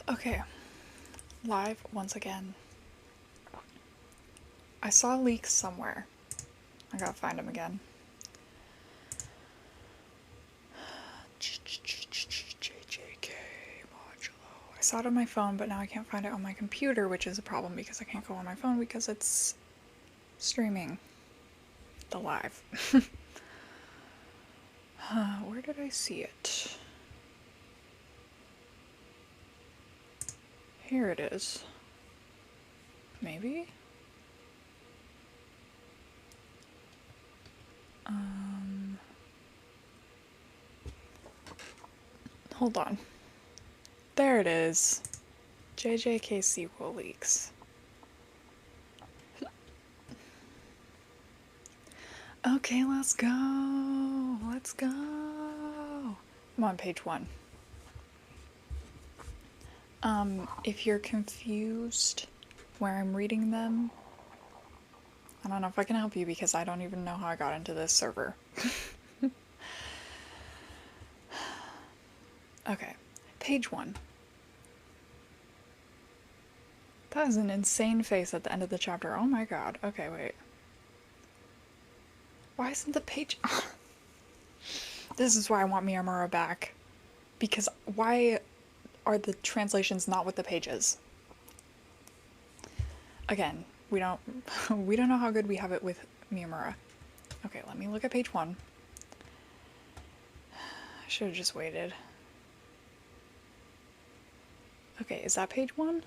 Okay, live once again. I saw leaks somewhere. I gotta find them again. JJK Modulo. I saw it on my phone, but now I can't find it on my computer, which is a problem because I can't go on my phone because it's streaming the live. Where did I see it? Here it is. Maybe? Hold on. There it is. JJK sequel leaks. Okay, let's go. Let's go. I'm on page 1. If you're confused where I'm reading them, I don't know if I can help you because I don't even know how I got into this server. Okay, page 1. That is an insane face at the end of the chapter. Oh my god. Okay, wait. Why isn't the page... This is why I want Miyamura back. Because why are the translations not with the pages? Again, we don't know how good we have it with Miyamura. Okay, let me look at page 1. I should have just waited. Okay, is that page 1?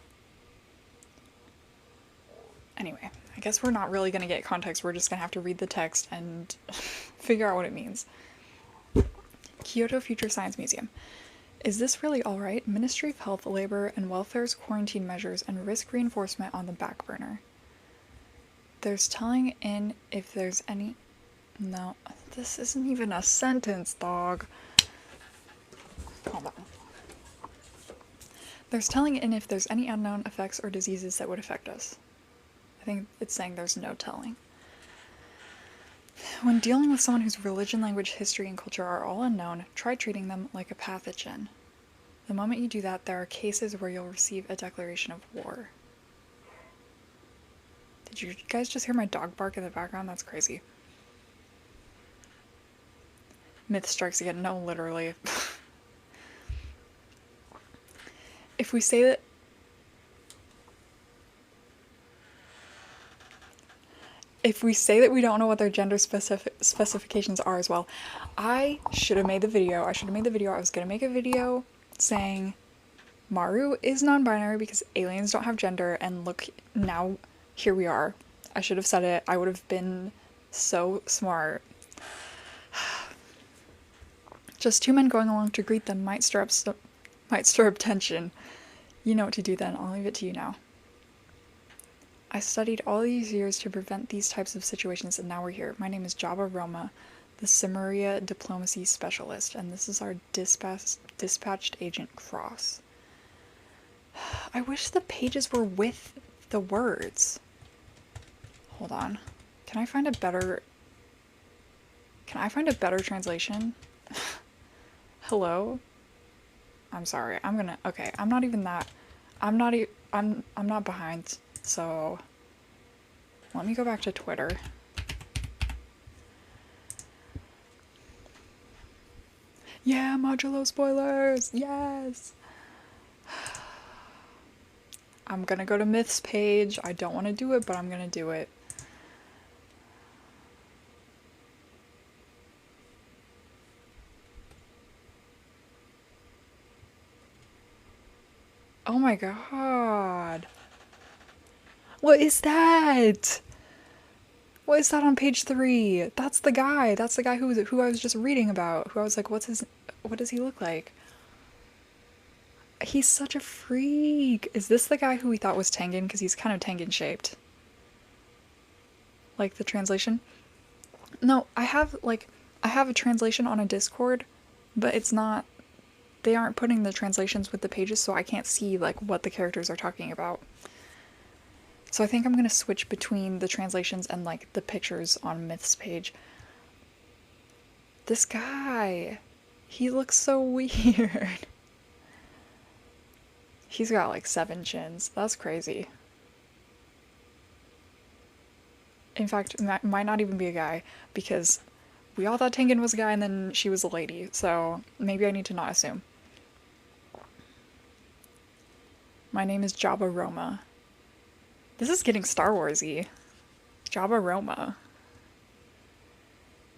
Anyway, I guess we're not really going to get context. We're just going to have to read the text and figure out what it means. Kyoto Future Science Museum. Is this really alright? Ministry of Health, Labor, and Welfare's quarantine measures and risk reinforcement on the back burner. There's telling in if there's any... No, this isn't even a sentence, dog. Calm down. There's telling in if there's any unknown effects or diseases that would affect us. I think it's saying there's no telling. When dealing with someone whose religion, language, history, and culture are all unknown, try treating them like a pathogen. The moment you do that, there are cases where you'll receive a declaration of war. Did you guys just hear my dog bark in the background? That's crazy. Myth strikes again. No, literally. If we say that... If we say that we don't know what their gender specifications are as well, I should have made the video. I was gonna make a video saying Maru is non-binary because aliens don't have gender, and look, now here we are. I should have said it. I would have been so smart. Just 2 men going along to greet them might stir up tension. You know what to do then. I'll leave it to you now. I studied all these years to prevent these types of situations, and now we're here. My name is Java Roma, the Cimmeria Diplomacy Specialist, and this is our dispatched agent Cross. I wish the pages were with the words. Hold on. Can I find a better translation? Hello? I'm sorry. Okay, I'm not even that. I'm not behind, so let me go back to Twitter. Yeah, Modulo spoilers! Yes! I'm gonna go to Myth's page. I don't want to do it, but I'm gonna do it. Oh my god. What is that? What is that on page 3? That's the guy. That's the guy who I was just reading about. Who I was like, what does he look like? He's such a freak. Is this the guy who we thought was Tengen? Because he's kind of Tengen shaped. Like the translation? No, I have a translation on a Discord, but it's not... They aren't putting the translations with the pages, so I can't see, like, what the characters are talking about. So I think I'm gonna switch between the translations and, like, the pictures on Myth's page. This guy! He looks so weird. He's got like 7 chins. That's crazy. In fact, it might not even be a guy, because we all thought Tengen was a guy and then she was a lady, so maybe I need to not assume. My name is Jabba Roma. This is getting Star Wars-y. Jabba Roma.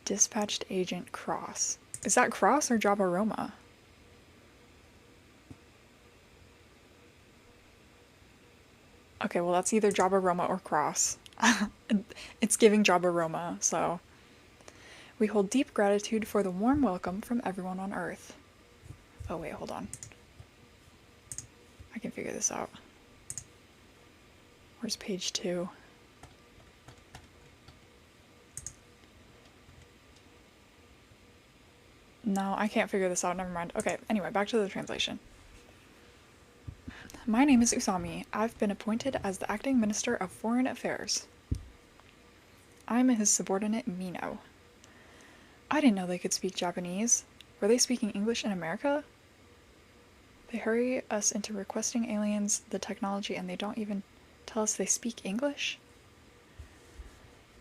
Dispatched Agent Cross. Is that Cross or Jabba Roma? Okay, well that's either Jabba Roma or Cross. It's giving Jabba Roma, so. We hold deep gratitude for the warm welcome from everyone on Earth. Oh wait, hold on. I can figure this out. Where's page 2? No, I can't figure this out, never mind. Okay, anyway, back to the translation. My name is Usami. I've been appointed as the acting Minister of Foreign Affairs. I'm his subordinate, Mino. I didn't know they could speak Japanese. Were they speaking English in America? They hurry us into requesting aliens the technology and they don't even tell us they speak English?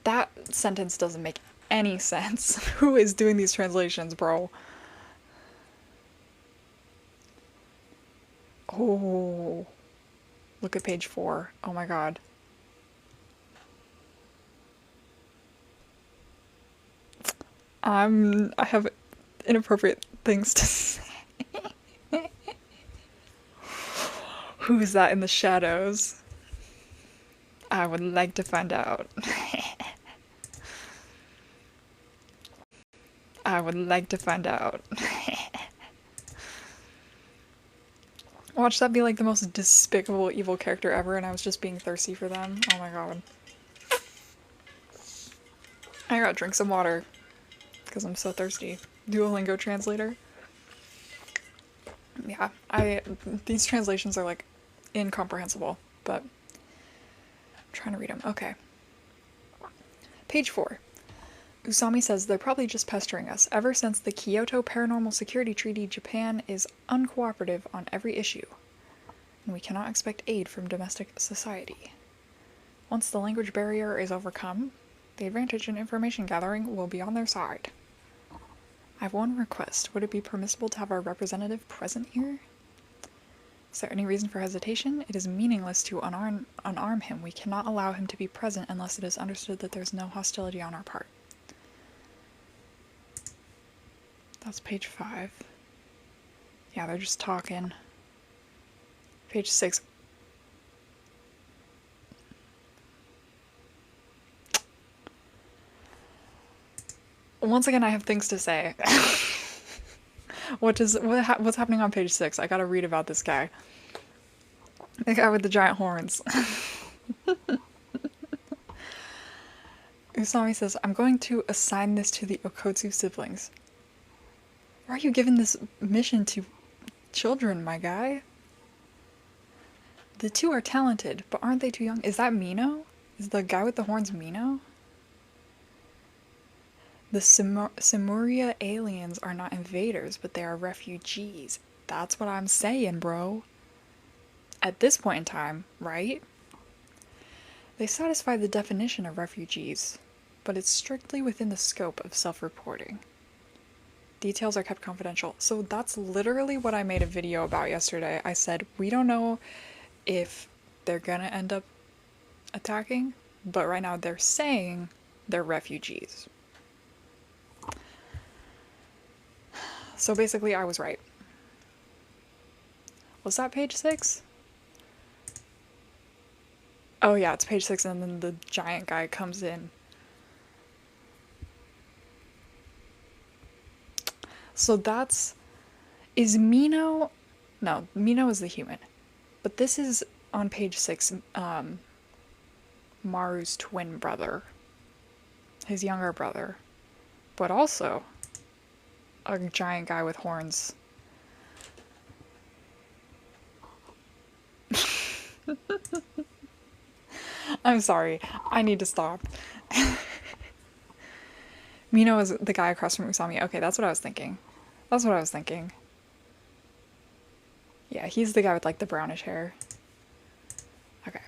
That sentence doesn't make any sense. Who is doing these translations, bro? Oh. Look at page 4. Oh my god. I have inappropriate things to say. Who's that in the shadows? I would like to find out. I would like to find out. Watch that be like the most despicable evil character ever and I was just being thirsty for them. Oh my god. I gotta drink some water. Because I'm so thirsty. Duolingo translator. Yeah, these translations are like incomprehensible, but I'm trying to read them. Okay. Page 4. Usami says they're probably just pestering us. Ever since the Kyoto Paranormal Security Treaty, Japan is uncooperative on every issue, and we cannot expect aid from domestic society. Once the language barrier is overcome, the advantage in information gathering will be on their side. I have one request. Would it be permissible to have our representative present here? Is there any reason for hesitation? It is meaningless to unarm him. We cannot allow him to be present unless it is understood that there is no hostility on our part. That's page 5. Yeah, they're just talking. Page 6. Once again, I have things to say. What's happening on page 6? I gotta read about this guy. The guy with the giant horns. Usami says, I'm going to assign this to the Okotsu siblings. Why are you giving this mission to children, my guy? The 2 are talented, but aren't they too young? Is that Mino? Is the guy with the horns Mino? The Simuria aliens are not invaders, but they are refugees. That's what I'm saying, bro. At this point in time, right? They satisfy the definition of refugees, but it's strictly within the scope of self-reporting. Details are kept confidential. So that's literally what I made a video about yesterday. I said, we don't know if they're gonna end up attacking, but right now they're saying they're refugees. So basically, I was right. Was that page 6? Oh yeah, it's page 6 and then the giant guy comes in. So that's... Is Mino... No, Mino is the human. But this is, on page 6, Maru's twin brother. His younger brother. But also... a giant guy with horns. I'm sorry. I need to stop. Mino is the guy across from Usami. Okay, that's what I was thinking. That's what I was thinking. Yeah, he's the guy with like the brownish hair. Okay.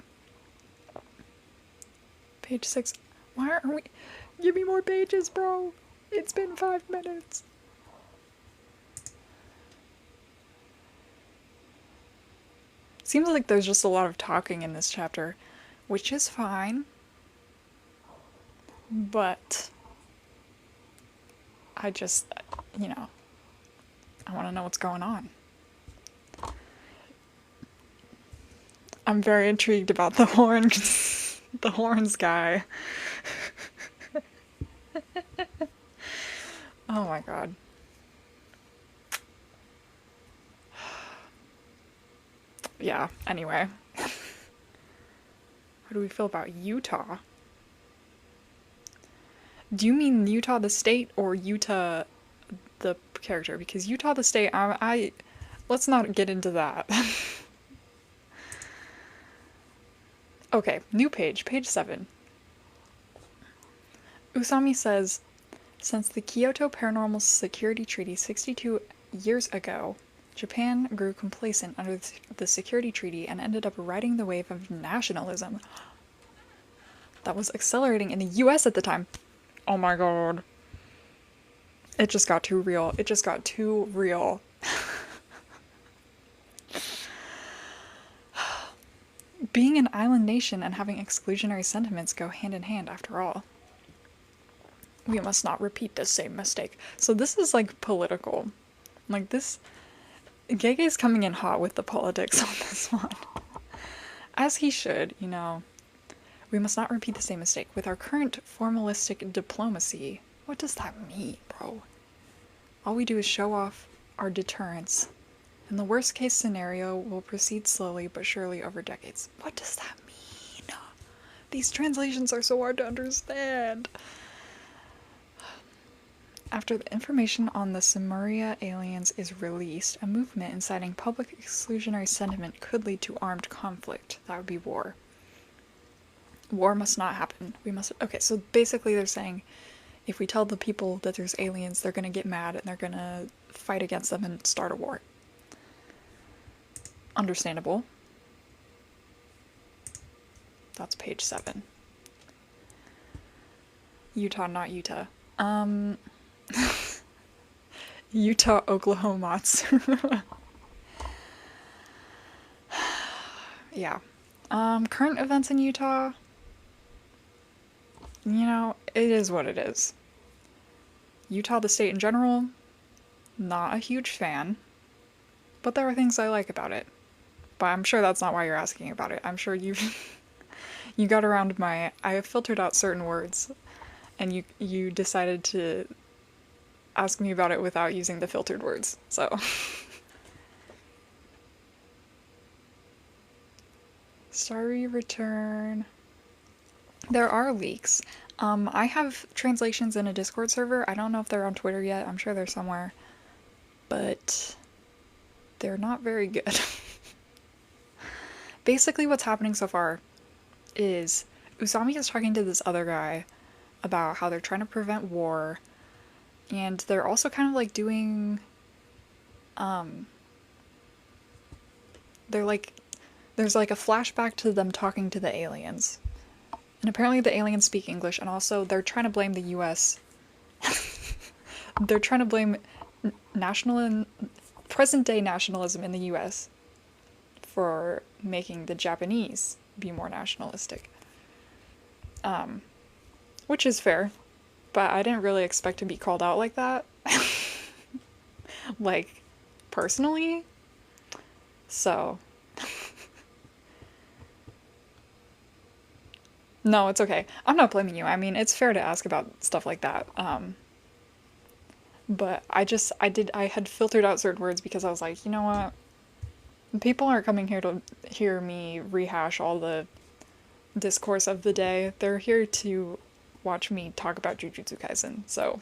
Page 6. Why aren't we... Give me more pages, bro! It's been 5 minutes. Seems like there's just a lot of talking in this chapter, which is fine. But I just, you know, I want to know what's going on. I'm very intrigued about the horns, the horns guy. Oh my god. Yeah, anyway. How do we feel about Utah? Do you mean Utah the state or Utah the character? Because Utah the state, let's not get into that. Okay, new page, page 7. Usami says, since the Kyoto Paranormal Security Treaty 62 years ago, Japan grew complacent under the security treaty and ended up riding the wave of nationalism that was accelerating in the US at the time. Oh my god. It just got too real. It just got too real. Being an island nation and having exclusionary sentiments go hand in hand, after all. We must not repeat the same mistake. So this is like political. Like this... Gege's coming in hot with the politics on this one. As he should, you know. We must not repeat the same mistake. With our current formalistic diplomacy... What does that mean, bro? All we do is show off our deterrence. In the worst case scenario, we'll proceed slowly but surely over decades. What does that mean? These translations are so hard to understand. After the information on the Samaria aliens is released, a movement inciting public exclusionary sentiment could lead to armed conflict. That would be war. War must not happen. We must... Okay, so basically they're saying if we tell the people that there's aliens, they're gonna get mad and they're gonna fight against them and start a war. Understandable. That's page 7. Utah, not Utah. Utah, Oklahoma. Yeah. Current events in Utah. You know, it is what it is. Utah, the state in general, not a huge fan. But there are things I like about it. But I'm sure that's not why you're asking about it. I'm sure you you got around my... I have filtered out certain words. And you decided to ask me about it without using the filtered words, so. Starry return. There are leaks. I have translations in a Discord server. I don't know if they're on Twitter yet. I'm sure they're somewhere. But they're not very good. Basically what's happening so far is Usami is talking to this other guy about how they're trying to prevent war, and they're also kind of like doing, they're like, there's like a flashback to them talking to the aliens, and apparently the aliens speak English, and also they're trying to blame the US. They're trying to blame present day nationalism in the US for making the Japanese be more nationalistic. Which is fair, but I didn't really expect to be called out like that. Like, personally. So. No, it's okay. I'm not blaming you. I mean, it's fair to ask about stuff like that. But I had filtered out certain words because I was like, you know what? People aren't coming here to hear me rehash all the discourse of the day. They're here to watch me talk about Jujutsu Kaisen, so.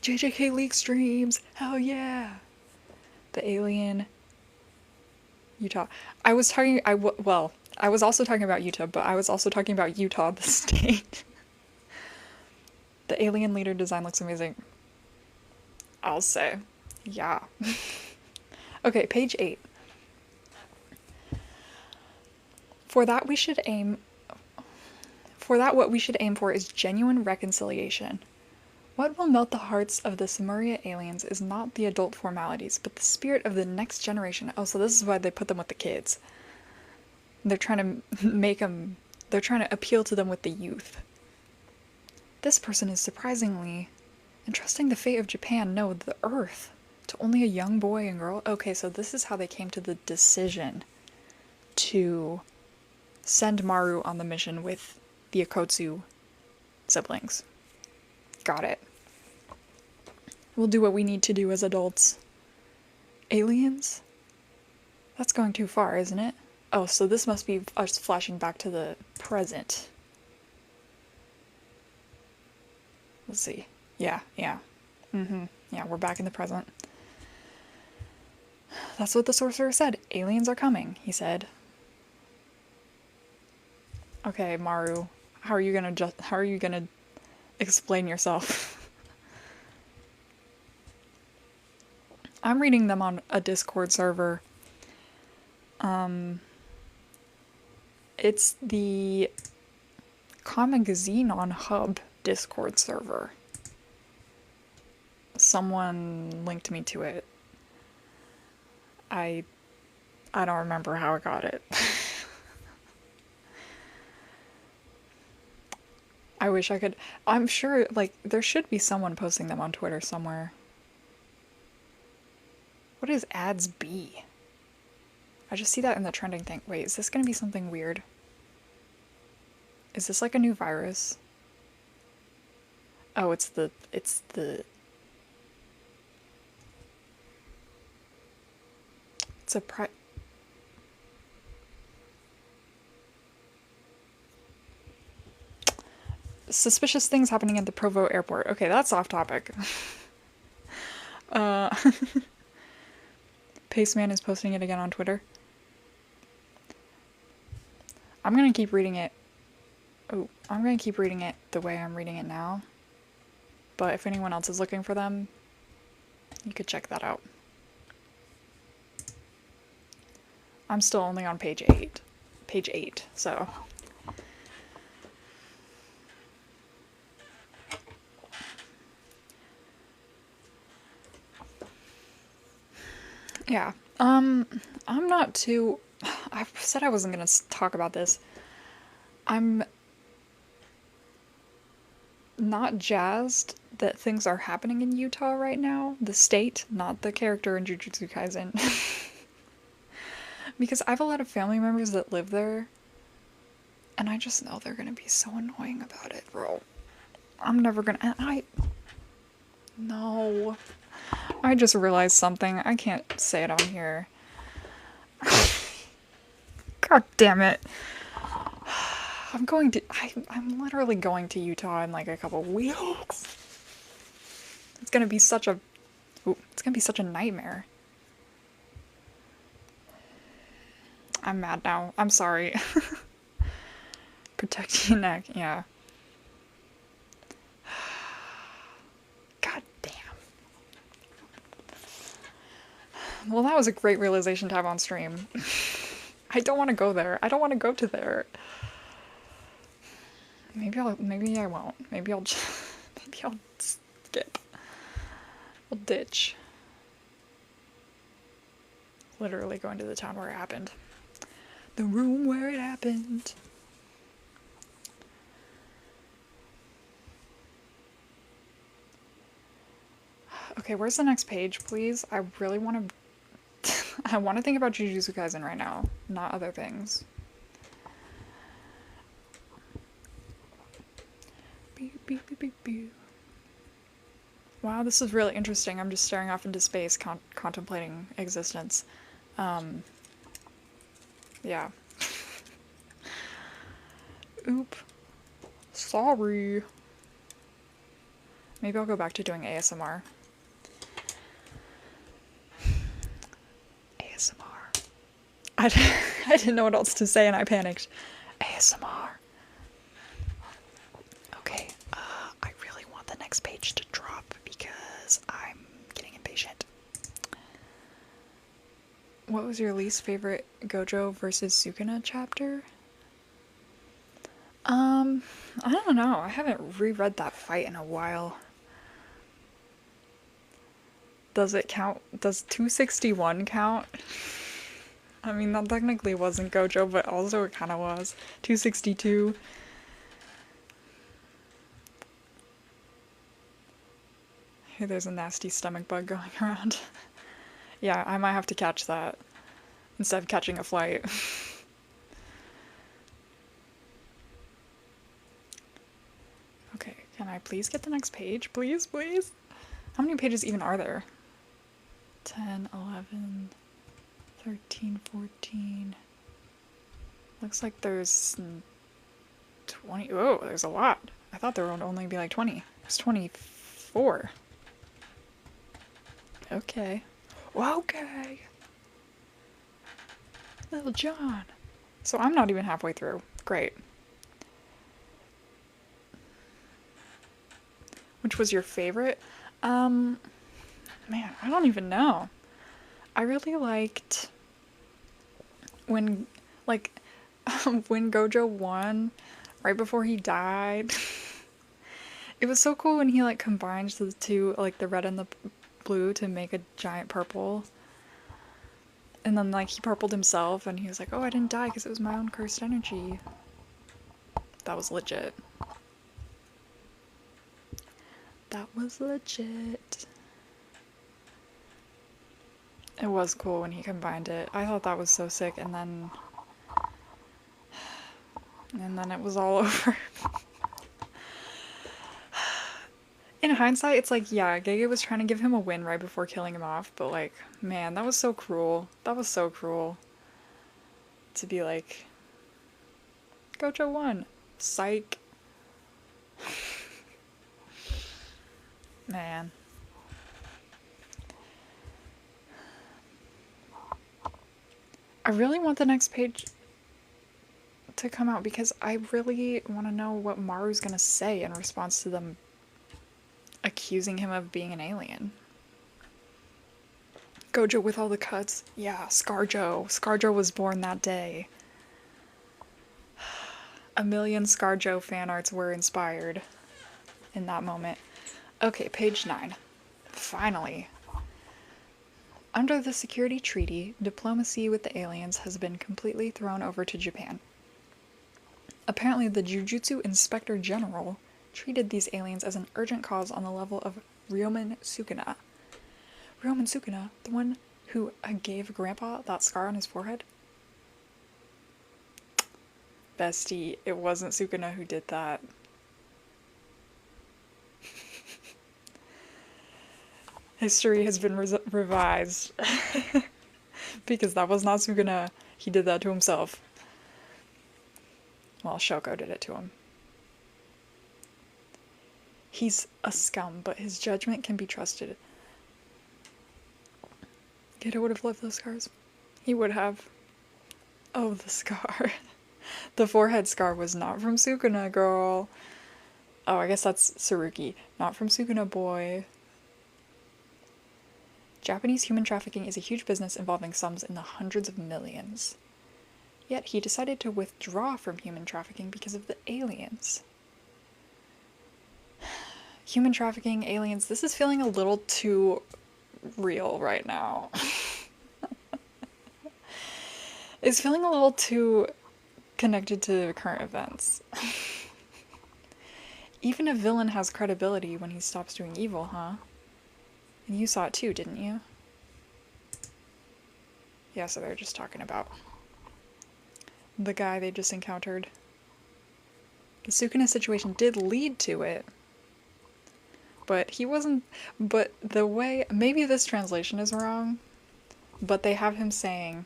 JJK leak streams! Hell yeah! The alien. Utah. I was also talking about Utah, but I was also talking about Utah, the state. The alien leader design looks amazing. I'll say. Yeah. Okay, page 8. For that we should aim For that what we should aim for is genuine reconciliation. What will melt the hearts of the Samuria aliens is not the adult formalities, but the spirit of the next generation. Oh, so this is why they put them with the kids. They're trying to they're trying to appeal to them with the youth. This person is surprisingly entrusting the fate of Japan, no, the Earth, to only a young boy and girl. Okay, so this is how they came to the decision to send Maru on the mission with the Akotsu siblings. Got it. We'll do what we need to do as adults. Aliens? That's going too far, isn't it? Oh, so this must be us flashing back to the present. Let's see. Yeah. Yeah, we're back in the present. That's what the sorcerer said. Aliens are coming, he said. Okay, Maru, how are you gonna explain yourself? I'm reading them on a Discord server. It's the Comagazine on Hub Discord server. Someone linked me to it. I don't remember how I got it. I wish I could. I'm sure, like, there should be someone posting them on Twitter somewhere. What is ads B? I just see that in the trending thing. Wait, is this gonna be something weird? Is this like a new virus? Oh, it's the it's a suspicious things happening at the Provo airport. Okay, that's off topic. uh Paceman is posting it again on Twitter. I'm gonna keep reading it. Oh, I'm gonna keep reading it the way I'm reading it now. But if anyone else is looking for them, you could check that out. I'm still only on page 8. Page 8, so. Yeah. I'm not too... I said I wasn't gonna talk about this. I'm not jazzed that things are happening in Utah right now. The state, not the character in Jujutsu Kaisen. Because I have a lot of family members that live there, and I just know they're gonna be so annoying about it, bro. I'm never gonna... No. I just realized something. I can't say it on here. God damn it. I'm literally going to Utah in like a couple weeks. It's gonna be such a nightmare. I'm mad now. I'm sorry. Protect your neck, yeah. God damn. Well, that was a great realization to have on stream. I don't want to go there. I don't want to go to there. Maybe I won't. Maybe I'll skip. I'll ditch. Literally going to the town where it happened. The room where it happened. Okay, where's the next page, please? I really want to... I want to think about Jujutsu Kaisen right now, not other things. Wow, this is really interesting. I'm just staring off into space, contemplating existence. Yeah. Oop. Sorry. Maybe I'll go back to doing ASMR. ASMR. I didn't know what else to say and I panicked. ASMR. Okay, I really want the next page to drop because I'm getting impatient. What was your least favorite Gojo versus Sukuna chapter? I don't know. I haven't reread that fight in a while. Does it count? Does 261 count? I mean, that technically wasn't Gojo, but also it kind of was. 262. Hey, there's a nasty stomach bug going around. Yeah, I might have to catch that instead of catching a flight. Okay, can I please get the next page? Please, please? How many pages even are there? 10, 11, 13, 14. Looks like there's 20. Oh, there's a lot. I thought there would only be like 20. There's 24. Okay. Okay. Little John. So I'm not even halfway through. Great. Which was your favorite? Man, I don't even know. I really liked when, like, when Gojo won, right before he died. It was so cool when he, like, combined the two, like, the red and the blue to make a giant purple. And then, like, he purpled himself, and he was like, oh, I didn't die because it was my own cursed energy. That was legit. That was legit. It was cool when he combined it. I thought that was so sick, and then it was all over. In hindsight, it's like, yeah, Gege was trying to give him a win right before killing him off, but like, man, that was so cruel. That was so cruel. To be like, Gojo won. Psych. Man. I really want the next page to come out because I really want to know what Maru's gonna say in response to them accusing him of being an alien. Gojo with all the cuts. Yeah, Scarjo. Scarjo was born that day. A million Scarjo fan arts were inspired in that moment. Okay, page 9. Finally. Under the security treaty, diplomacy with the aliens has been completely thrown over to Japan. Apparently, the Jujutsu Inspector General treated these aliens as an urgent cause on the level of Ryomen Sukuna. Ryomen Sukuna, the one who gave Grandpa that scar on his forehead? Bestie, it wasn't Sukuna who did that. History has been revised. Because that was not Sukuna. He did that to himself. Well, Shoko did it to him. He's a scum, but his judgment can be trusted. Geto would have loved those scars. He would have. Oh, the scar. The forehead scar was not from Sukuna, girl. Oh, I guess that's Tsurugi. Not from Sukuna, boy. Japanese human trafficking is a huge business involving sums in the hundreds of millions. Yet he decided to withdraw from human trafficking because of the aliens. Human trafficking, aliens, this is feeling a little too real right now. It's feeling a little too connected to current events. Even a villain has credibility when he stops doing evil, huh? And you saw it too, didn't you? Yeah, so they're just talking about the guy they just encountered. The Sukuna situation did lead to it. But he wasn't... But the way... Maybe this translation is wrong. But they have him saying...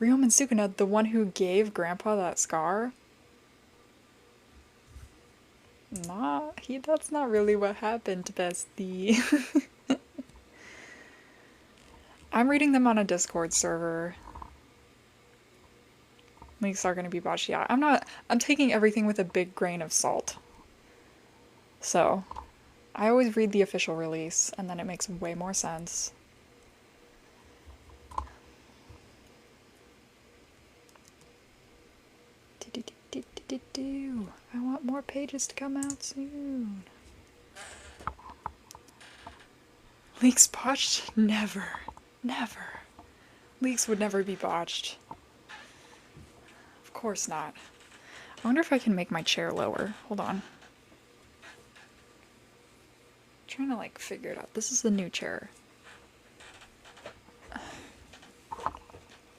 Ryomen Sukuna, the one who gave Grandpa that scar? That's not really what happened, bestie. I'm reading them on a Discord server. Links are gonna be botched. Yeah, I'm taking everything with a big grain of salt. So, I always read the official release, and then it makes way more sense. I want more pages to come out soon. Leaks botched? Never. Never. Leaks would never be botched. Of course not. I wonder if I can make my chair lower. Hold on. I'm trying to like figure it out. This is the new chair.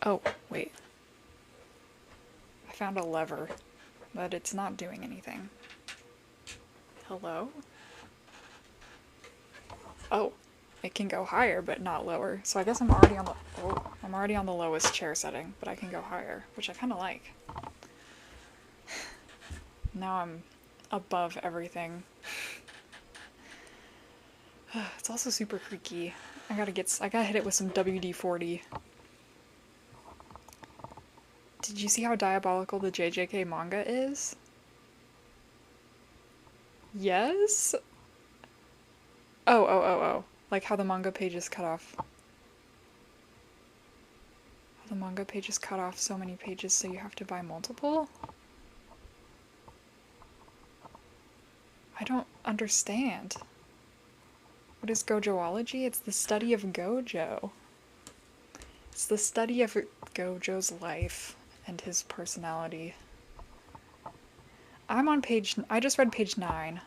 Oh, wait. I found a lever, but it's not doing anything. Hello? Oh, it can go higher, but not lower. So I guess I'm already on the lowest chair setting, but I can go higher, which I kind of like. Now I'm above everything. It's also super creaky. I gotta hit it with some WD-40. Did you see how diabolical the JJK manga is? Yes? Oh. Like how the manga pages cut off. The manga pages cut off so many pages so you have to buy multiple? I don't understand. What is Gojoology? It's the study of Gojo. It's the study of Gojo's life and his personality. I just read page 9.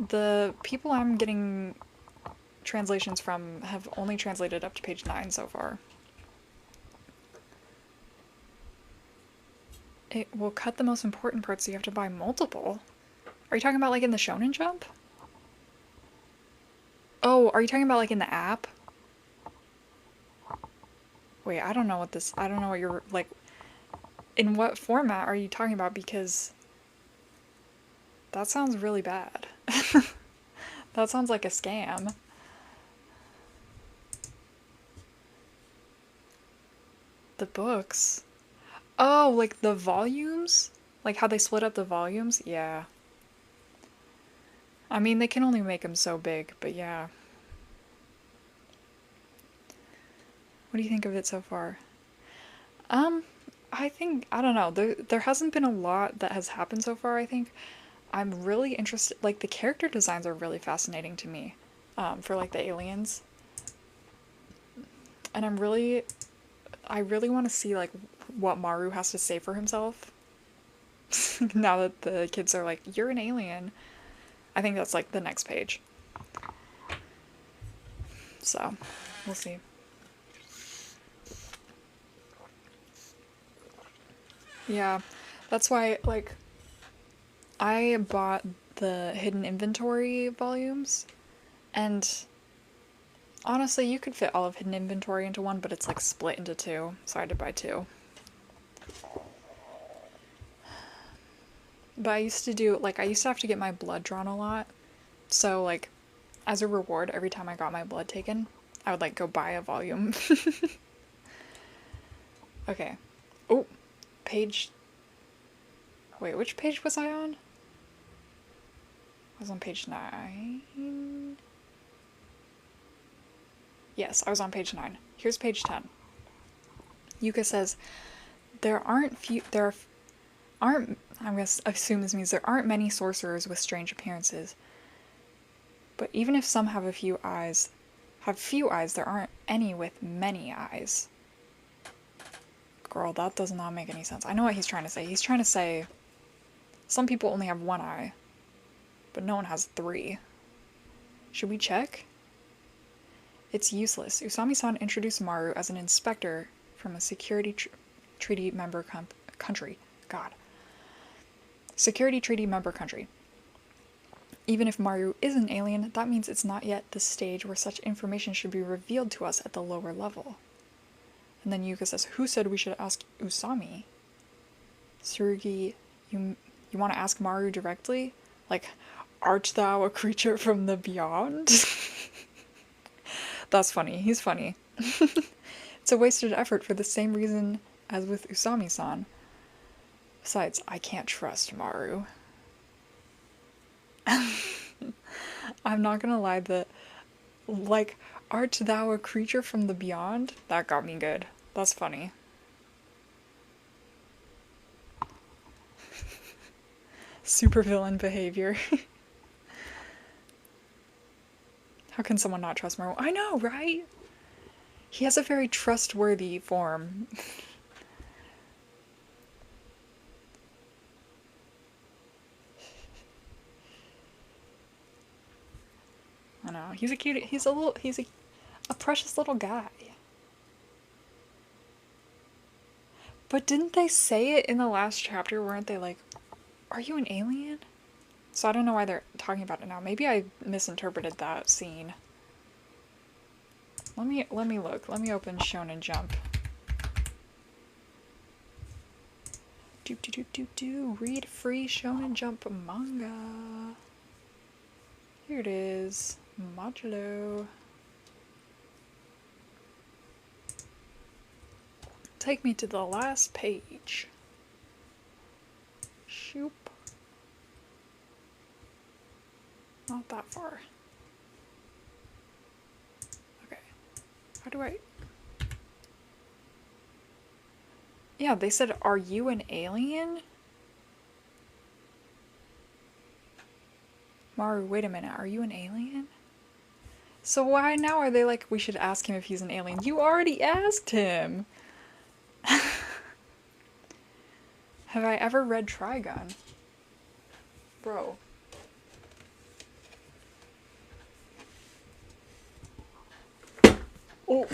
The people I'm getting translations from have only translated up to page 9 so far. It will cut the most important parts so you have to buy multiple. Are you talking about like in the Shonen Jump? Oh, are you talking about like in the app? Wait, I don't know what you're like, in what format are you talking about, because that sounds really bad. That sounds like a scam. The books. Oh, like the volumes? Like how they split up the volumes? Yeah. I mean, they can only make them so big, but yeah. What do you think of it so far? I don't know. There hasn't been a lot that has happened so far, I think. I'm really interested, like the character designs are really fascinating to me, for like the aliens. And I really want to see like what Maru has to say for himself. Now that the kids are like, you're an alien. I think that's like the next page. So, we'll see. Yeah, that's why, like, I bought the hidden inventory volumes, and honestly, you could fit all of hidden inventory into one, but it's like split into two, so I had to buy two. But I used to have to get my blood drawn a lot, so like, as a reward, every time I got my blood taken, I would like go buy a volume. Okay. Oh, page. Wait, which page was I on? I was on page 9. Yes, I was on page 9. Here's page 10. Yuka says, I'm gonna assume this means there aren't many sorcerers with strange appearances. But even if some have few eyes, there aren't any with many eyes. Girl, that does not make any sense. I know what he's trying to say. He's trying to say some people only have one eye, but no one has 3. Should we check? It's useless. Usami-san introduced Maru as an inspector from a security treaty member country. God. Security treaty member country. Even if Maru is an alien, that means it's not yet the stage where such information should be revealed to us at the lower level. And then Yuka says, who said we should ask Usami? Tsurugi, you want to ask Maru directly? Like, art thou a creature from the beyond? That's funny. He's funny. It's a wasted effort for the same reason as with Usami-san. Besides, I can't trust Maru. I'm not gonna lie, like, art thou a creature from the beyond? That got me good. That's funny. Supervillain behavior. How can someone not trust Marvel? I know, right? He has a very trustworthy form. I know. He's a precious little guy. But didn't they say it in the last chapter? Weren't they like, are you an alien? So I don't know why they're talking about it now. Maybe I misinterpreted that scene. Let me look. Let me open Shonen Jump. Read free Shonen Jump manga. Here it is. Modulo. Take me to the last page. Shoop. Not that far. Okay. How do I... Yeah, they said, are you an alien? Maru, wait a minute, are you an alien? So why now are they like, we should ask him if he's an alien? You already asked him! Have I ever read Trigun? Bro. Oh!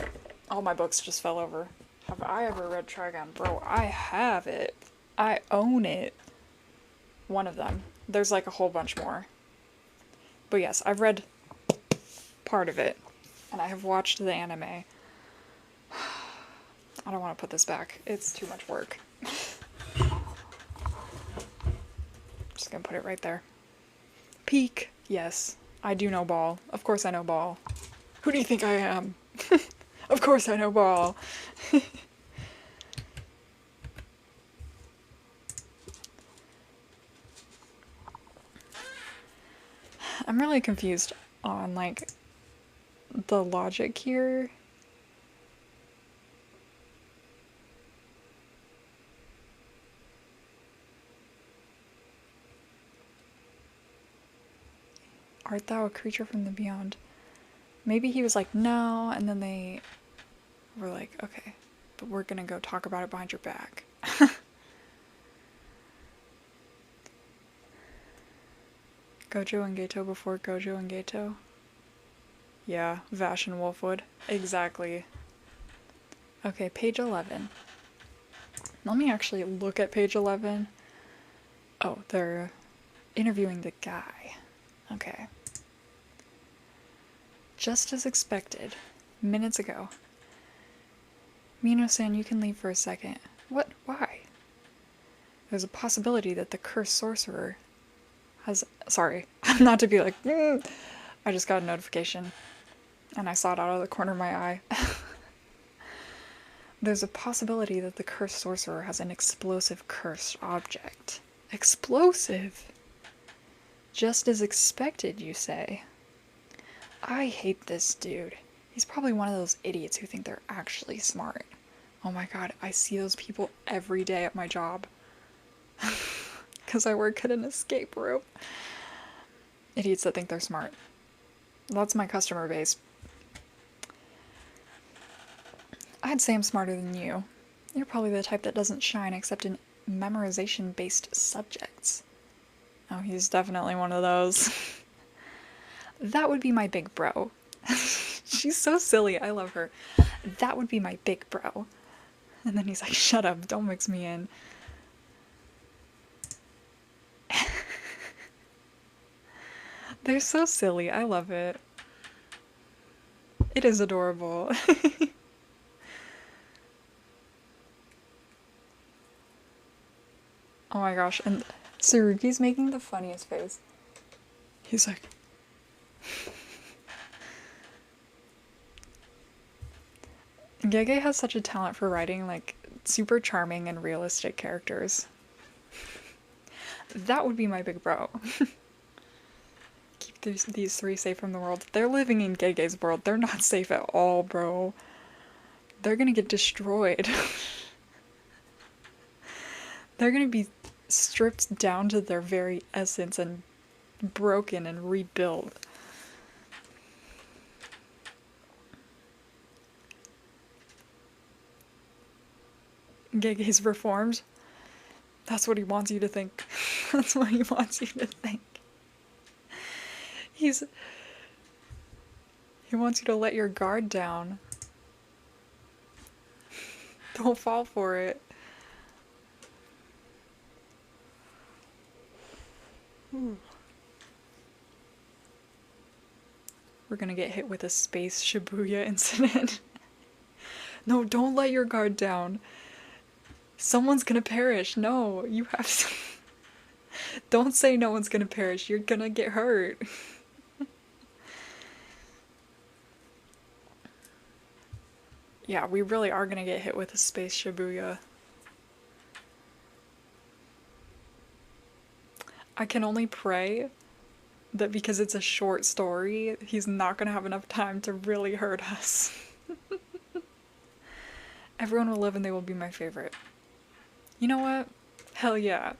All my books just fell over. Have I ever read Trigun? Bro, I have it. I own it. One of them. There's like a whole bunch more. But yes, I've read part of it. And I have watched the anime. I don't want to put this back. It's too much work. Just gonna put it right there. Peak. Yes. I do know ball. Of course I know ball. Who do you think I am? Of course I know ball. I'm really confused on, like, the logic here. Art thou a creature from the beyond? Maybe he was like, no, and then they were like, okay, but we're gonna go talk about it behind your back. Gojo and Geto before Gojo and Geto? Yeah, Vash and Wolfwood. Exactly. Okay, page 11. Let me actually look at page 11. Oh, they're interviewing the guy. Okay. Just as expected. Minutes ago. Mino-san, you can leave for a second. What? Why? There's a possibility that the cursed sorcerer has... Sorry. Not to be like... I just got a notification. And I saw it out of the corner of my eye. There's a possibility that the cursed sorcerer has an explosive cursed object. Explosive? Just as expected, you say? I hate this dude. He's probably one of those idiots who think they're actually smart. Oh my god, I see those people every day at my job. Because I work at an escape room. Idiots that think they're smart. That's my customer base. I'd say I'm smarter than you. You're probably the type that doesn't shine except in memorization-based subjects. Oh, he's definitely one of those. That would be my big bro. She's so silly, I love her. That would be my big bro. And then he's like, shut up, don't mix me in. They're so silly, I love it. It is adorable. Oh my gosh, and Tsurugi's making the funniest face. He's like... Gege has such a talent for writing, like, super charming and realistic characters. That would be my big bro. Keep these three safe from the world. They're living in Gege's world. They're not safe at all, bro. They're gonna get destroyed. They're gonna be stripped down to their very essence and broken and rebuilt. Gege's reformed. That's what he wants you to think. That's what he wants you to think. He wants you to let your guard down. Don't fall for it. We're gonna get hit with a space Shibuya incident. No, don't let your guard down. Someone's gonna perish. No, you have to. Don't say no one's gonna perish. You're gonna get hurt. Yeah, we really are gonna get hit with a space Shibuya. I can only pray that because it's a short story, he's not gonna have enough time to really hurt us. Everyone will live and they will be my favorite. You know what? Hell yeah.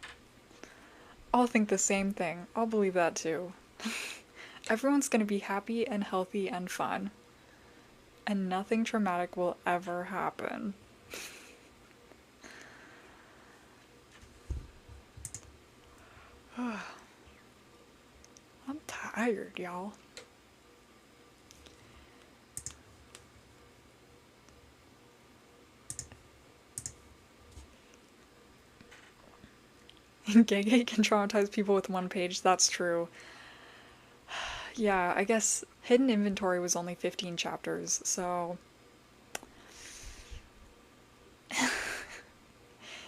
I'll think the same thing. I'll believe that too. Everyone's gonna be happy and healthy and fun. And nothing traumatic will ever happen. I'm tired, y'all. Gege can traumatize people with one page, that's true. Yeah, I guess Hidden Inventory was only 15 chapters, so...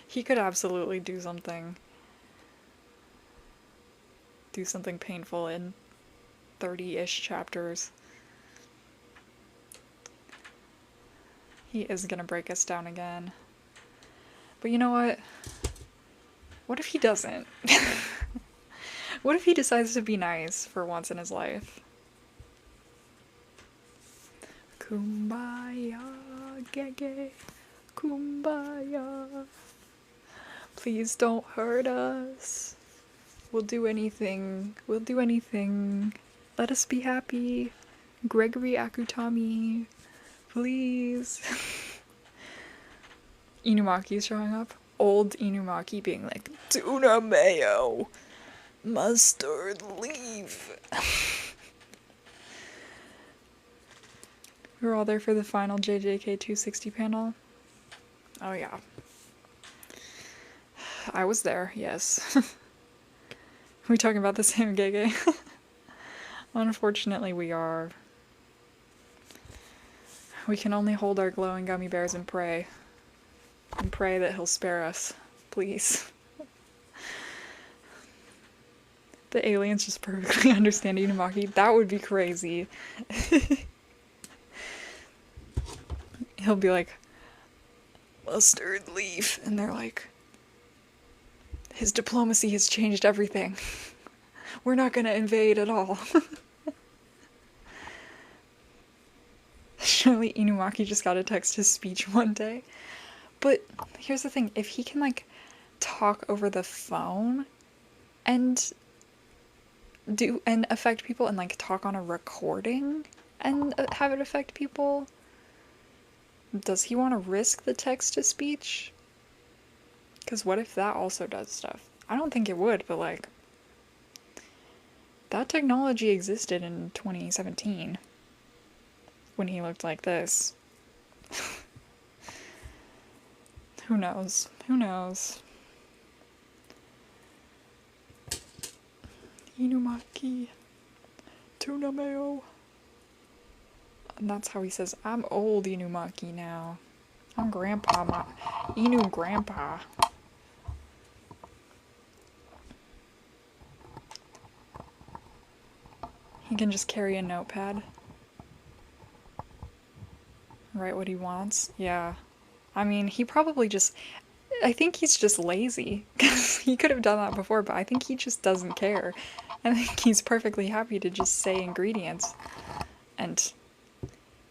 he could absolutely do something. Do something painful in 30-ish chapters. He is gonna break us down again. But you know what? What if he doesn't? What if he decides to be nice for once in his life? Kumbaya, Gege. Kumbaya. Please don't hurt us. We'll do anything. We'll do anything. Let us be happy. Gregory Akutami. Please. Inumaki's showing up. Old Inumaki being like, tuna mayo. Mustard leaf. We were all there for the final JJK 260 panel. Oh yeah. I was there, yes. Are we talking about the same Gege? Unfortunately, we are. We can only hold our glowing gummy bears and pray. And pray that he'll spare us. Please. The aliens just perfectly understand Inumaki. That would be crazy. He'll be like, mustard leaf. And they're like, his diplomacy has changed everything. We're not gonna invade at all. Surely Inumaki just got a text-to-speech one day. But here's the thing, if he can, like, talk over the phone and affect people and, like, talk on a recording and have it affect people, does he want to risk the text-to-speech? Because what if that also does stuff? I don't think it would, but, like, that technology existed in 2017 when he looked like this. Who knows? Who knows? Inumaki. Tuna mayo. And that's how he says, I'm old Inumaki now. I'm grandpa, Inu grandpa. He can just carry a notepad. Write what he wants. Yeah. I mean, he probably just... I think he's just lazy. Because he could have done that before, but I think he just doesn't care. I think he's perfectly happy to just say ingredients. And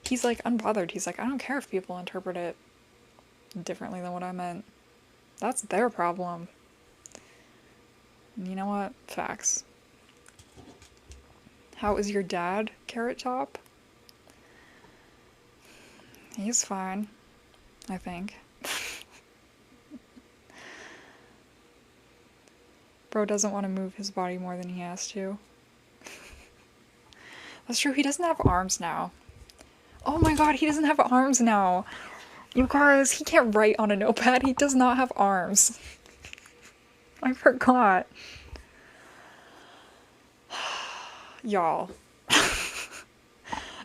he's, like, unbothered. He's like, I don't care if people interpret it differently than what I meant. That's their problem. You know what? Facts. How is your dad, Carrot Top? He's fine, I think. Bro doesn't want to move his body more than he has to. That's true, he doesn't have arms now. Oh my god, he doesn't have arms now. You guys, he can't write on a notepad. He does not have arms. I forgot. Y'all.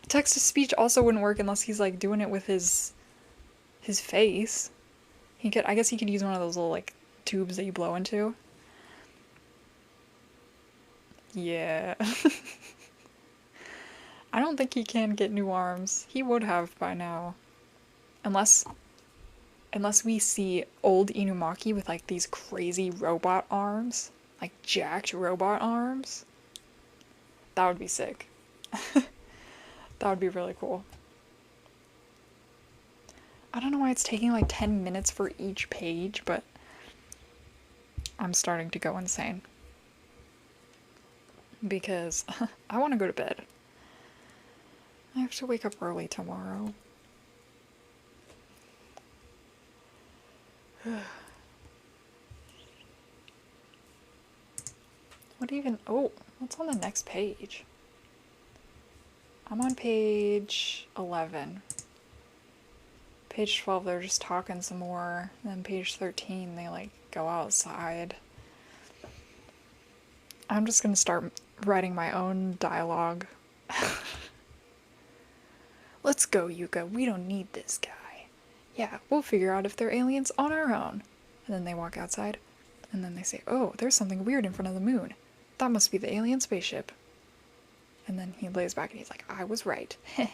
Text-to-speech also wouldn't work unless he's like doing it with his face. I guess he could use one of those little like tubes that you blow into. Yeah. I don't think he can get new arms. He would have by now. Unless we see old Inumaki with like these crazy robot arms. Like jacked robot arms. That would be sick. That would be really cool. I don't know why it's taking like 10 minutes for each page, but I'm starting to go insane. Because I want to go to bed. I have to wake up early tomorrow. What's on the next page? I'm on page 11. Page 12, they're just talking some more. And then page 13, they like go outside. I'm just gonna start writing my own dialogue. Let's go, Yuka. We don't need this guy. Yeah, we'll figure out if they're aliens on our own. And then they walk outside. And then they say, oh, there's something weird in front of the moon. That must be the alien spaceship. And then he lays back and he's like, I was right. And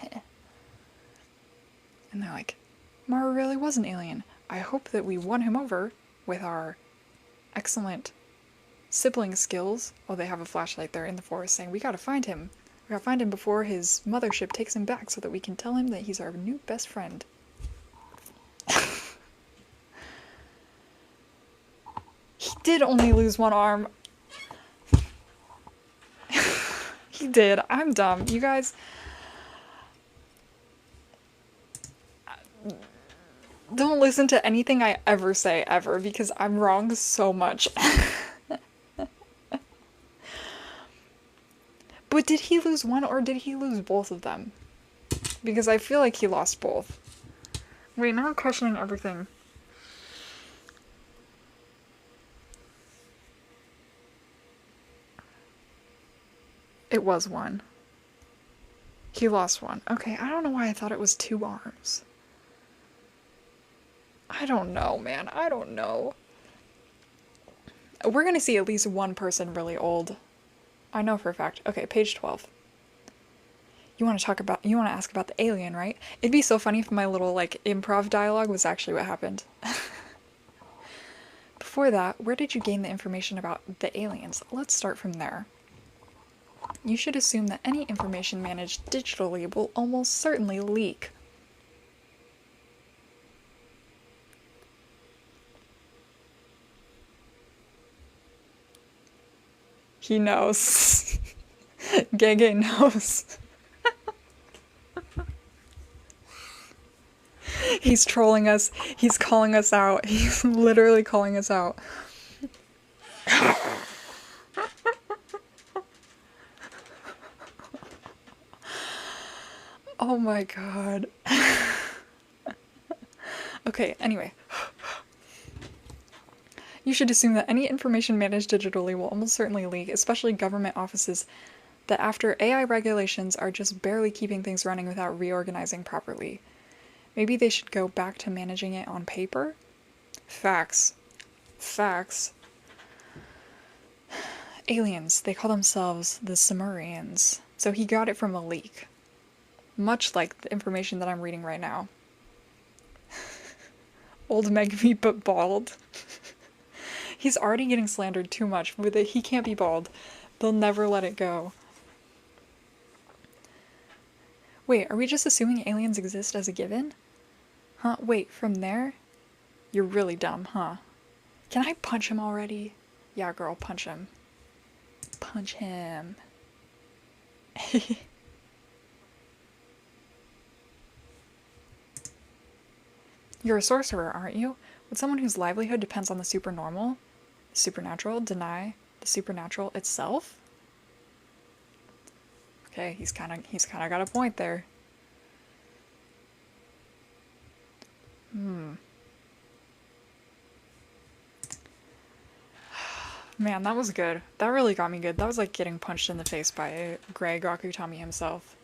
they're like, Mara really was an alien. I hope that we won him over with our excellent sibling skills. Oh, they have a flashlight there in the forest saying, we gotta find him. We gotta find him before his mothership takes him back so that we can tell him that he's our new best friend. He did only lose one arm. He did. I'm dumb. You guys... Don't listen to anything I ever say, ever, because I'm wrong so much. But did he lose one, or did he lose both of them? Because I feel like he lost both. Wait, now I'm questioning everything. It was one. He lost one. Okay, I don't know why I thought it was 2 arms. I don't know, man. I don't know. We're gonna see at least one person really old. I know for a fact. Okay, page 12. You want to ask about the alien, right? It'd be so funny if my little, like, improv dialogue was actually what happened. Before that, where did you gain the information about the aliens? Let's start from there. You should assume that any information managed digitally will almost certainly leak. He knows. Gege knows. He's trolling us. He's calling us out. He's literally calling us out. Oh my god. Okay, anyway. You should assume that any information managed digitally will almost certainly leak, especially government offices that after AI regulations are just barely keeping things running without reorganizing properly. Maybe they should go back to managing it on paper? Facts. Facts. Aliens, they call themselves the Sumerians. So he got it from a leak. Much like the information that I'm reading right now. Old Megami but bald. He's already getting slandered too much with it. He can't be bald. They'll never let it go. Wait, are we just assuming aliens exist as a given? Huh? Wait, from there? You're really dumb, huh? Can I punch him already? Yeah, girl, punch him. Punch him. You're a sorcerer, aren't you? Would someone whose livelihood depends on the supernormal, supernatural, deny the supernatural itself? Okay, he's kind of got a point there. Man, that was good. That really got me good. That was like getting punched in the face by Greg Akutami himself.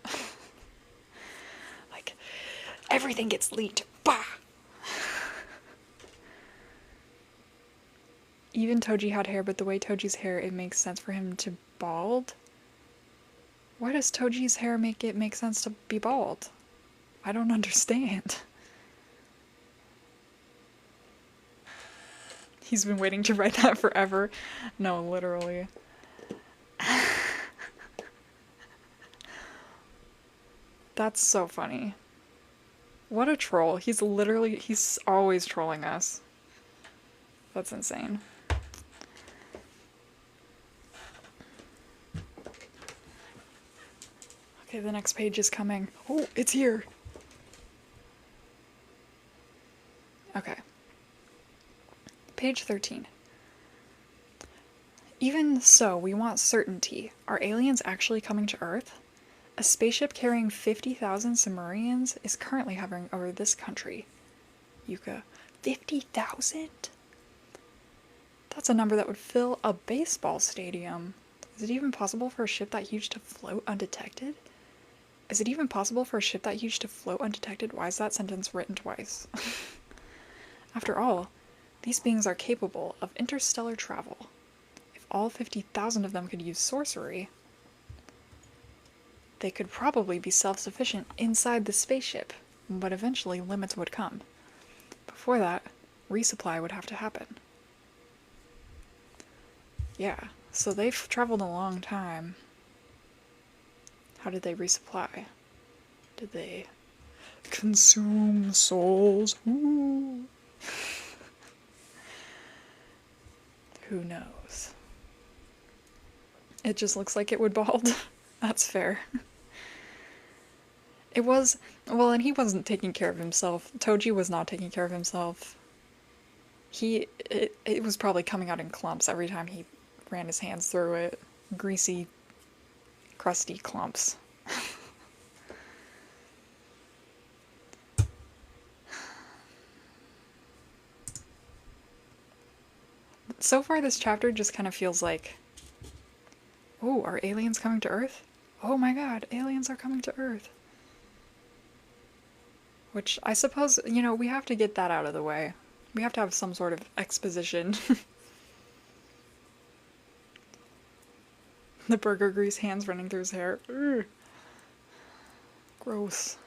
Like, everything gets leaked. Bah! Even Toji had hair, but the way Toji's hair, it makes sense for him to bald. Why does Toji's hair make it make sense to be bald? I don't understand. He's been waiting to write that forever. No, literally. That's so funny. What a troll. He's always trolling us. That's insane. Okay, the next page is coming. Oh, it's here. Okay. Page 13. Even so, we want certainty. Are aliens actually coming to Earth? A spaceship carrying 50,000 Sumerians is currently hovering over this country. Yuka. 50,000? That's a number that would fill a baseball stadium. Is it even possible for a ship that huge to float undetected? Is it even possible for a ship that huge to float undetected? Why is that sentence written twice? After all, these beings are capable of interstellar travel. If all 50,000 of them could use sorcery, they could probably be self-sufficient inside the spaceship, but eventually limits would come. Before that, resupply would have to happen. Yeah, so they've traveled a long time. How did they resupply? Did they consume souls? Ooh. Who knows? It just looks like it would bald. That's fair. It was, well, and he wasn't taking care of himself. Toji was not taking care of himself. It was probably coming out in clumps every time he ran his hands through it. Greasy, crusty clumps. So far, this chapter just kind of feels like, oh, are aliens coming to Earth? Oh my god, aliens are coming to Earth. Which I suppose, we have to get that out of the way. We have to have some sort of exposition. The burger grease hands running through his hair. Ugh. Gross.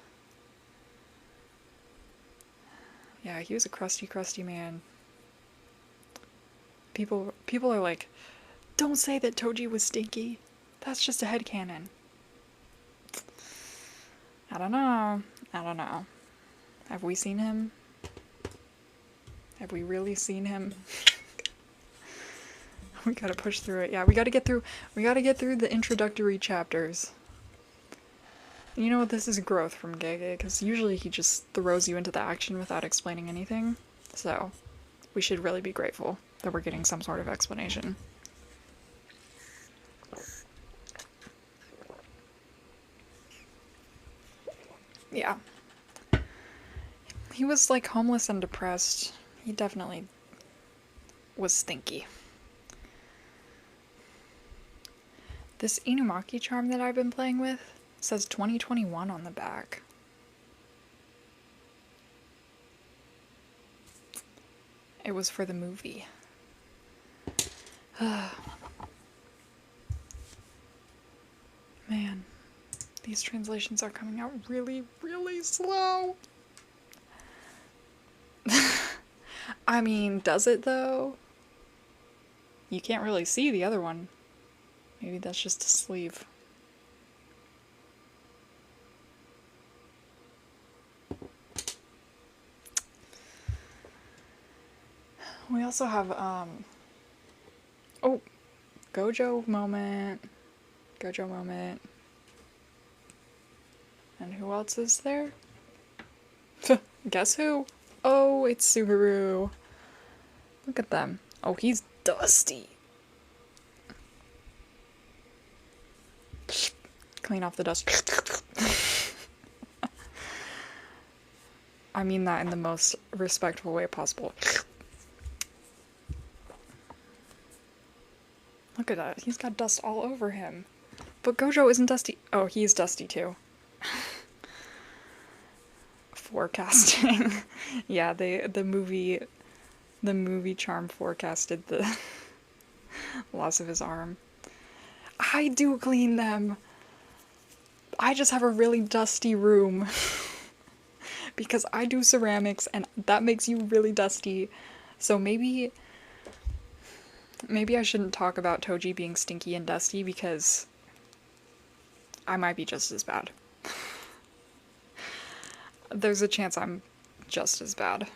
Yeah, he was a crusty, crusty man. People are like, don't say that Toji was stinky. That's just a headcanon. I don't know. Have we seen him? Have we really seen him? We gotta push through it. Yeah, we gotta get through the introductory chapters. You know what, this is growth from Gege, because usually he just throws you into the action without explaining anything. So, we should really be grateful that we're getting some sort of explanation. Yeah. He was like homeless and depressed. He definitely was stinky. This Inumaki charm that I've been playing with says 2021 on the back. It was for the movie. Man, these translations are coming out really, really slow. I mean, does it though? You can't really see the other one. Maybe that's just a sleeve. We also have Oh, Gojo moment. Gojo moment. And who else is there? Guess who? Oh, it's Subaru. Look at them. Oh, he's dusty. Clean off the dust. I mean that in the most respectful way possible. Look at that. He's got dust all over him. But Gojo isn't dusty. Oh, he's dusty too. Forecasting. Yeah, the movie charm forecasted the loss of his arm. I do clean them. I just have a really dusty room. Because I do ceramics and that makes you really dusty. So maybe I shouldn't talk about Toji being stinky and dusty because I might be just as bad. There's a chance I'm just as bad.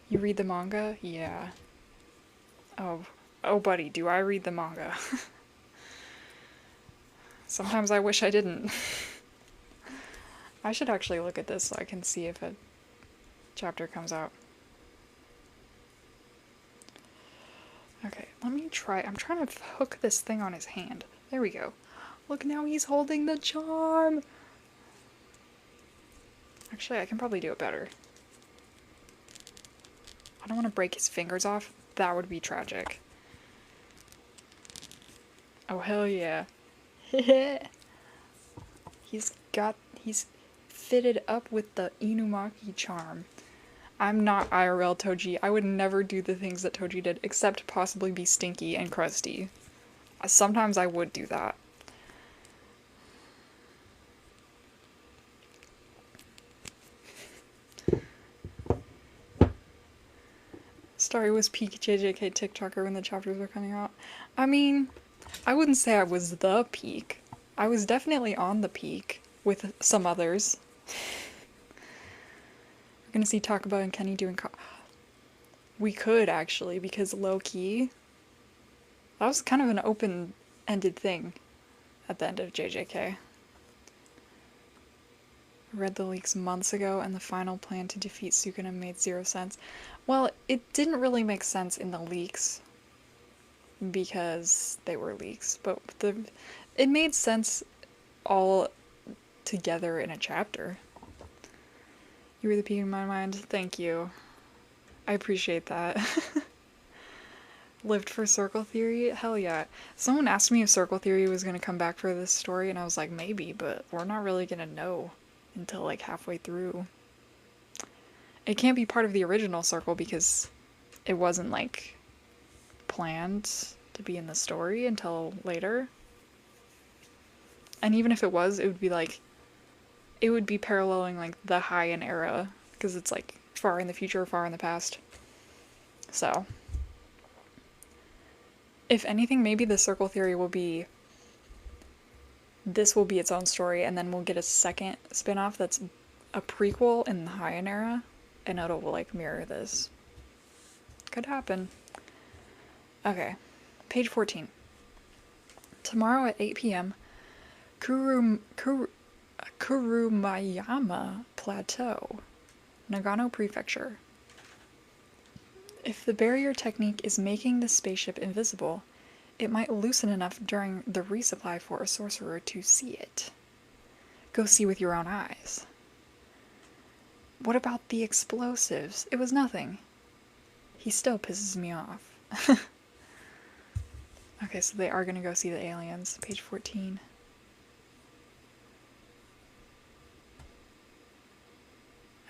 You read the manga? Yeah. Oh buddy, do I read the manga? Sometimes I wish I didn't. I should actually look at this so I can see if a chapter comes out. Okay, let me try. I'm trying to hook this thing on his hand. There we go. Look, now he's holding the charm! Actually, I can probably do it better. I don't want to break his fingers off. That would be tragic. Oh, hell yeah. He's fitted up with the Inumaki charm. I'm not IRL Toji. I would never do the things that Toji did, except possibly be stinky and crusty. Sometimes I would do that. Starry was peak JJK TikToker when the chapters were coming out. I mean, I wouldn't say I was the peak. I was definitely on the peak with some others. We're gonna see Takaba and Kenny doing we could actually, because low-key, that was kind of an open-ended thing at the end of JJK. Read the leaks months ago, and the final plan to defeat Sukuna made 0 sense. Well, it didn't really make sense in the leaks, because they were leaks, but it made sense all together in a chapter. You were the peak in my mind. Thank you. I appreciate that. Lived for Circle Theory? Hell yeah. Someone asked me if Circle Theory was going to come back for this story, and I was like, maybe, but we're not really going to know until like halfway through. It can't be part of the original Circle because it wasn't like planned to be in the story until later. And even if it was, it would be like, it would be paralleling like the Heian era, because it's like far in the future, far in the past. So, if anything, maybe the Circle Theory will be, this will be its own story, and then we'll get a second spin-off that's a prequel in the Heian era, and it'll like mirror this. Could happen. Okay, page 14. Tomorrow at 8 p.m., Kurumayama Plateau, Nagano Prefecture. If the barrier technique is making the spaceship invisible, it might loosen enough during the resupply for a sorcerer to see it. Go see with your own eyes. What about the explosives? It was nothing. He still pisses me off. Okay, so they are gonna go see the aliens. Page 14.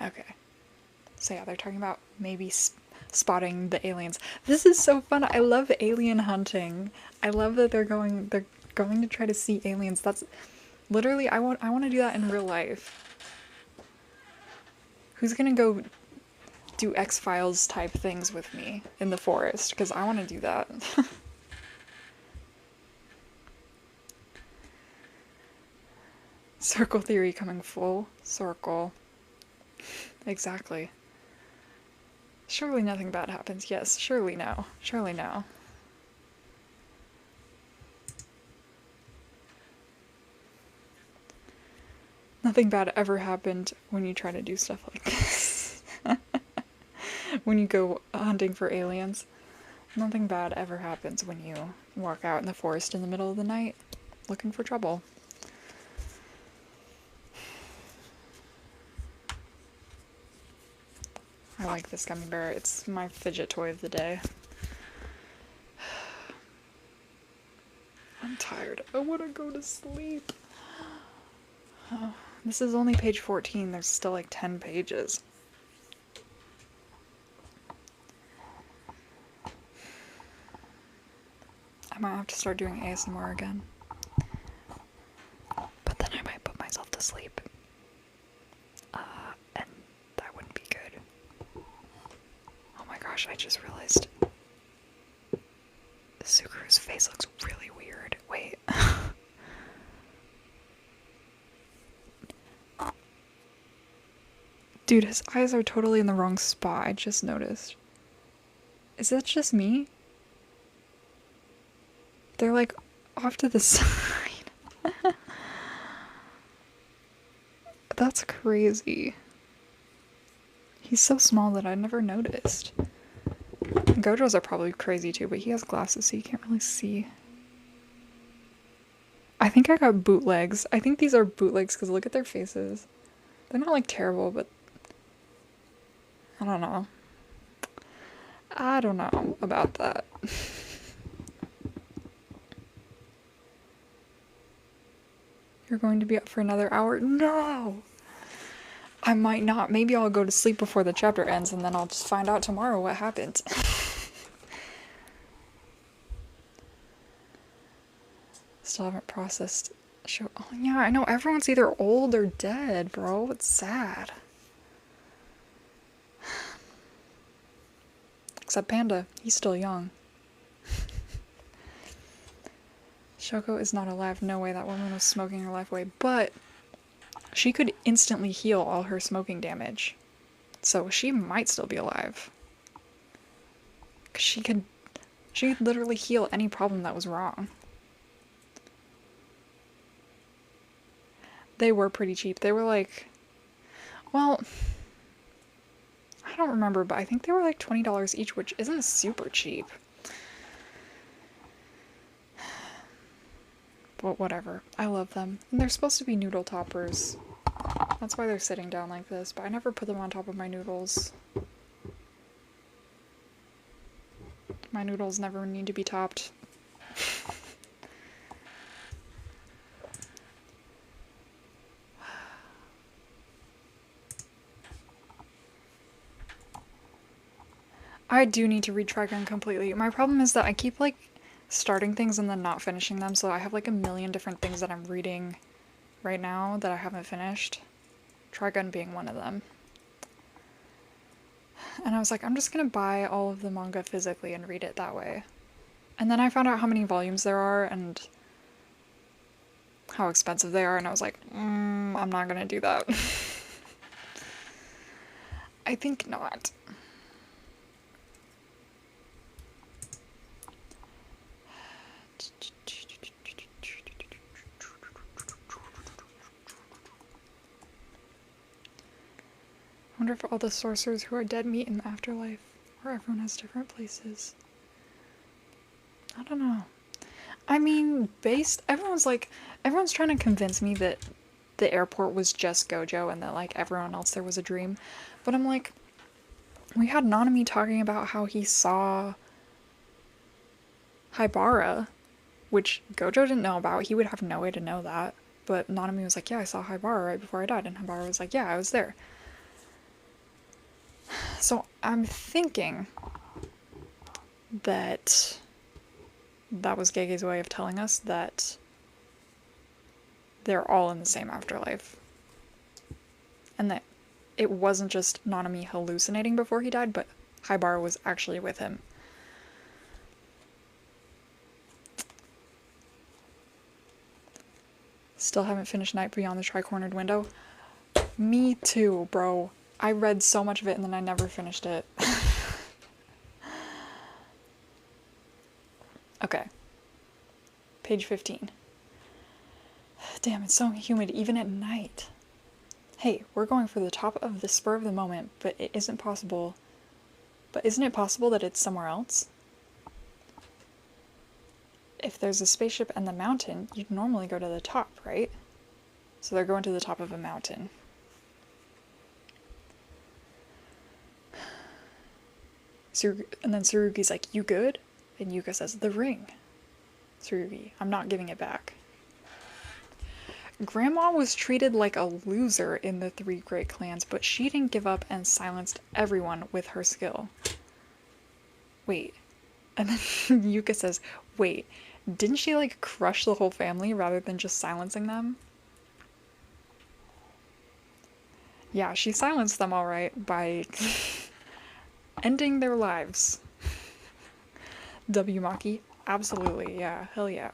Okay. So yeah, they're talking about maybe spotting the aliens. This is so fun. I love alien hunting. I love that they're going to try to see aliens. That's literally, I want to do that in real life. Who's gonna go do X-Files type things with me in the forest? Because I want to do that. Circle theory coming full circle. Exactly. Surely nothing bad happens. Yes, surely no. Surely no. Nothing bad ever happened when you try to do stuff like this. When you go hunting for aliens. Nothing bad ever happens when you walk out in the forest in the middle of the night looking for trouble. I like this gummy bear. It's my fidget toy of the day. I'm tired. I want to go to sleep. Oh, this is only page 14. There's still like 10 pages. I might have to start doing ASMR again. But then I might put myself to sleep. And that wouldn't be good. Oh my gosh, I just realized Subaru's face looks really weird. Wait. Dude, his eyes are totally in the wrong spot. I just noticed. Is that just me? They're like off to the side. That's crazy. He's so small that I never noticed. Gojo's are probably crazy too, but he has glasses so you can't really see. I think I got bootlegs. I think these are bootlegs because look at their faces. They're not like terrible, but I don't know. I don't know about that. You're going to be up for another hour? No! I might not. Maybe I'll go to sleep before the chapter ends and then I'll just find out tomorrow what happened. Still haven't processed. Oh, yeah, I know. Everyone's either old or dead, bro. It's sad. Except Panda. He's still young. Shoko is not alive. No way, that woman was smoking her life away. But she could instantly heal all her smoking damage. So she might still be alive. 'Cause she could literally heal any problem that was wrong. They were pretty cheap. They were like, well, I don't remember, but I think they were like $20 each, which isn't super cheap. But whatever. I love them. And they're supposed to be noodle toppers. That's why they're sitting down like this, but I never put them on top of my noodles. My noodles never need to be topped. I do need to read Trigun completely. My problem is that I keep like starting things and then not finishing them, so I have like a million different things that I'm reading right now that I haven't finished. Trigun being one of them. And I was like, I'm just gonna buy all of the manga physically and read it that way. And then I found out how many volumes there are and how expensive they are, and I was like, I'm not gonna do that. I think not. I wonder if all the sorcerers who are dead meet in the afterlife, or everyone has different places. I don't know. I mean, everyone's trying to convince me that the airport was just Gojo and that like everyone else there was a dream. But I'm like, we had Nanami talking about how he saw Haibara, which Gojo didn't know about. He would have no way to know that. But Nanami was like, yeah, I saw Haibara right before I died. And Haibara was like, yeah, I was there. So I'm thinking that that was Gege's way of telling us that they're all in the same afterlife. And that it wasn't just Nanami hallucinating before he died, but Haibara was actually with him. Still haven't finished Night Beyond the Tri-Cornered Window. Me too, bro. I read so much of it and then I never finished it. Page 15. Damn, it's so humid even at night. Hey, we're going for the top of the spur of the moment, but it isn't possible. But isn't it possible that it's somewhere else? If there's a spaceship and the mountain, you'd normally go to the top, right? So they're going to the top of a mountain. And then Tsurugi's like, you good? And Yuka says, the ring. Tsurugi, I'm not giving it back. Grandma was treated like a loser in the three great clans, but she didn't give up and silenced everyone with her skill. Wait. And then Yuka says, wait, didn't she like crush the whole family rather than just silencing them? Yeah, she silenced them alright by ending their lives. W. Maki, absolutely, yeah, hell yeah.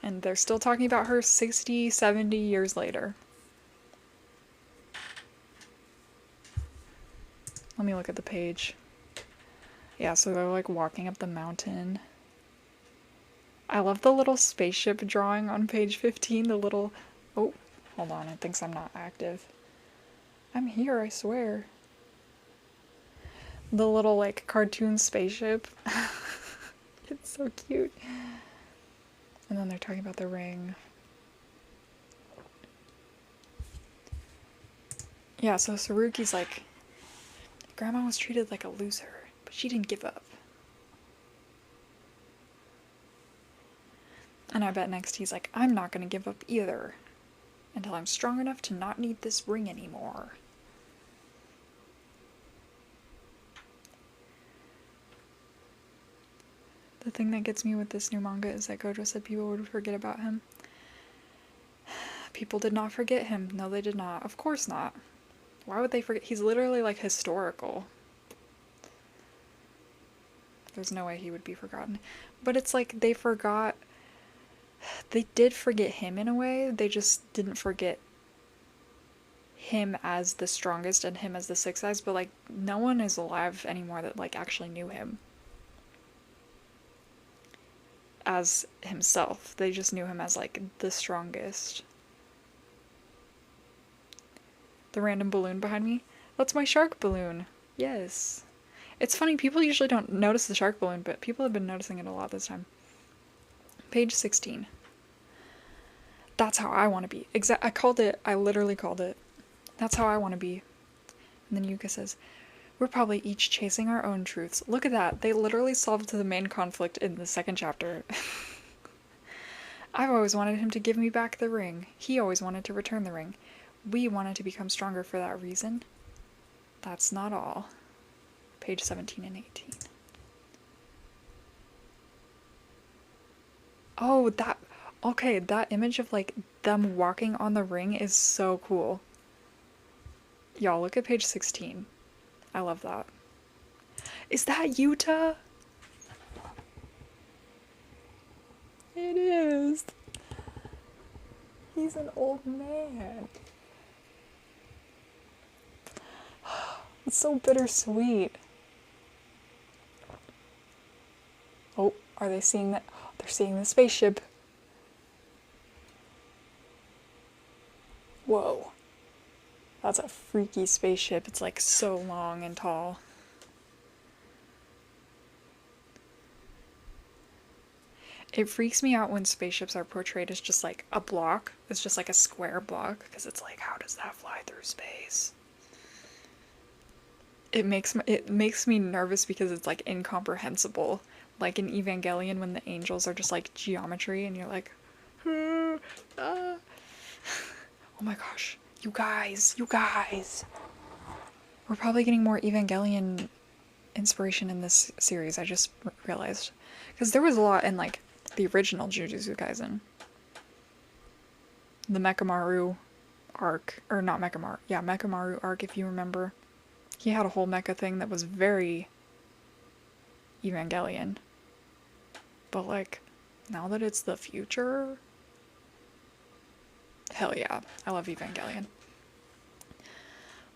And they're still talking about her 60, 70 years later. Let me look at the page. Yeah, so they're like walking up the mountain. I love the little spaceship drawing on page 15, the little... Oh, hold on, it thinks I'm not active. I'm here, I swear. The little like cartoon spaceship. It's so cute. And then they're talking about the ring. Yeah, so Tsurugi's like, Grandma was treated like a loser, but she didn't give up. And I bet next he's like, I'm not gonna give up either, until I'm strong enough to not need this ring anymore. The thing that gets me with this new manga is that Gojo said people would forget about him. People did not forget him. No, they did not. Of course not. Why would they forget? He's literally like historical. There's no way he would be forgotten. But it's like they forgot. They did forget him in a way. They just didn't forget him as the strongest and him as the Six Eyes. But like no one is alive anymore that like actually knew him as himself. They just knew him as like the strongest. The random balloon behind me? That's my shark balloon. Yes. It's funny, people usually don't notice the shark balloon, but people have been noticing it a lot this time. Page 16. That's how I want to be. I called it. I literally called it. That's how I want to be. And then Yuka says, we're probably each chasing our own truths. Look at that. They literally solved the main conflict in the second chapter. I've always wanted him to give me back the ring. He always wanted to return the ring. We wanted to become stronger for that reason. That's not all. Page 17 and 18. Oh, that... Okay, that image of, like, them walking on the ring is so cool. Y'all, look at page 16. I love that. Is that Yuta? It is. He's an old man. It's so bittersweet. Oh, are they seeing that? Oh, they're seeing the spaceship. Whoa. That's a freaky spaceship. It's like so long and tall. It freaks me out when spaceships are portrayed as just like a block. It's just like a square block, because it's like, how does that fly through space? It makes me nervous because it's like incomprehensible. Like in Evangelion when the angels are just like geometry and you're like, ah. Oh my gosh. You guys. We're probably getting more Evangelion inspiration in this series, I just realized. Because there was a lot in like the original Jujutsu Kaisen. The Mechamaru arc, or not Mechamaru, yeah, Mechamaru arc if you remember. He had a whole mecha thing that was very Evangelion. But like, now that it's the future, hell yeah, I love Evangelion.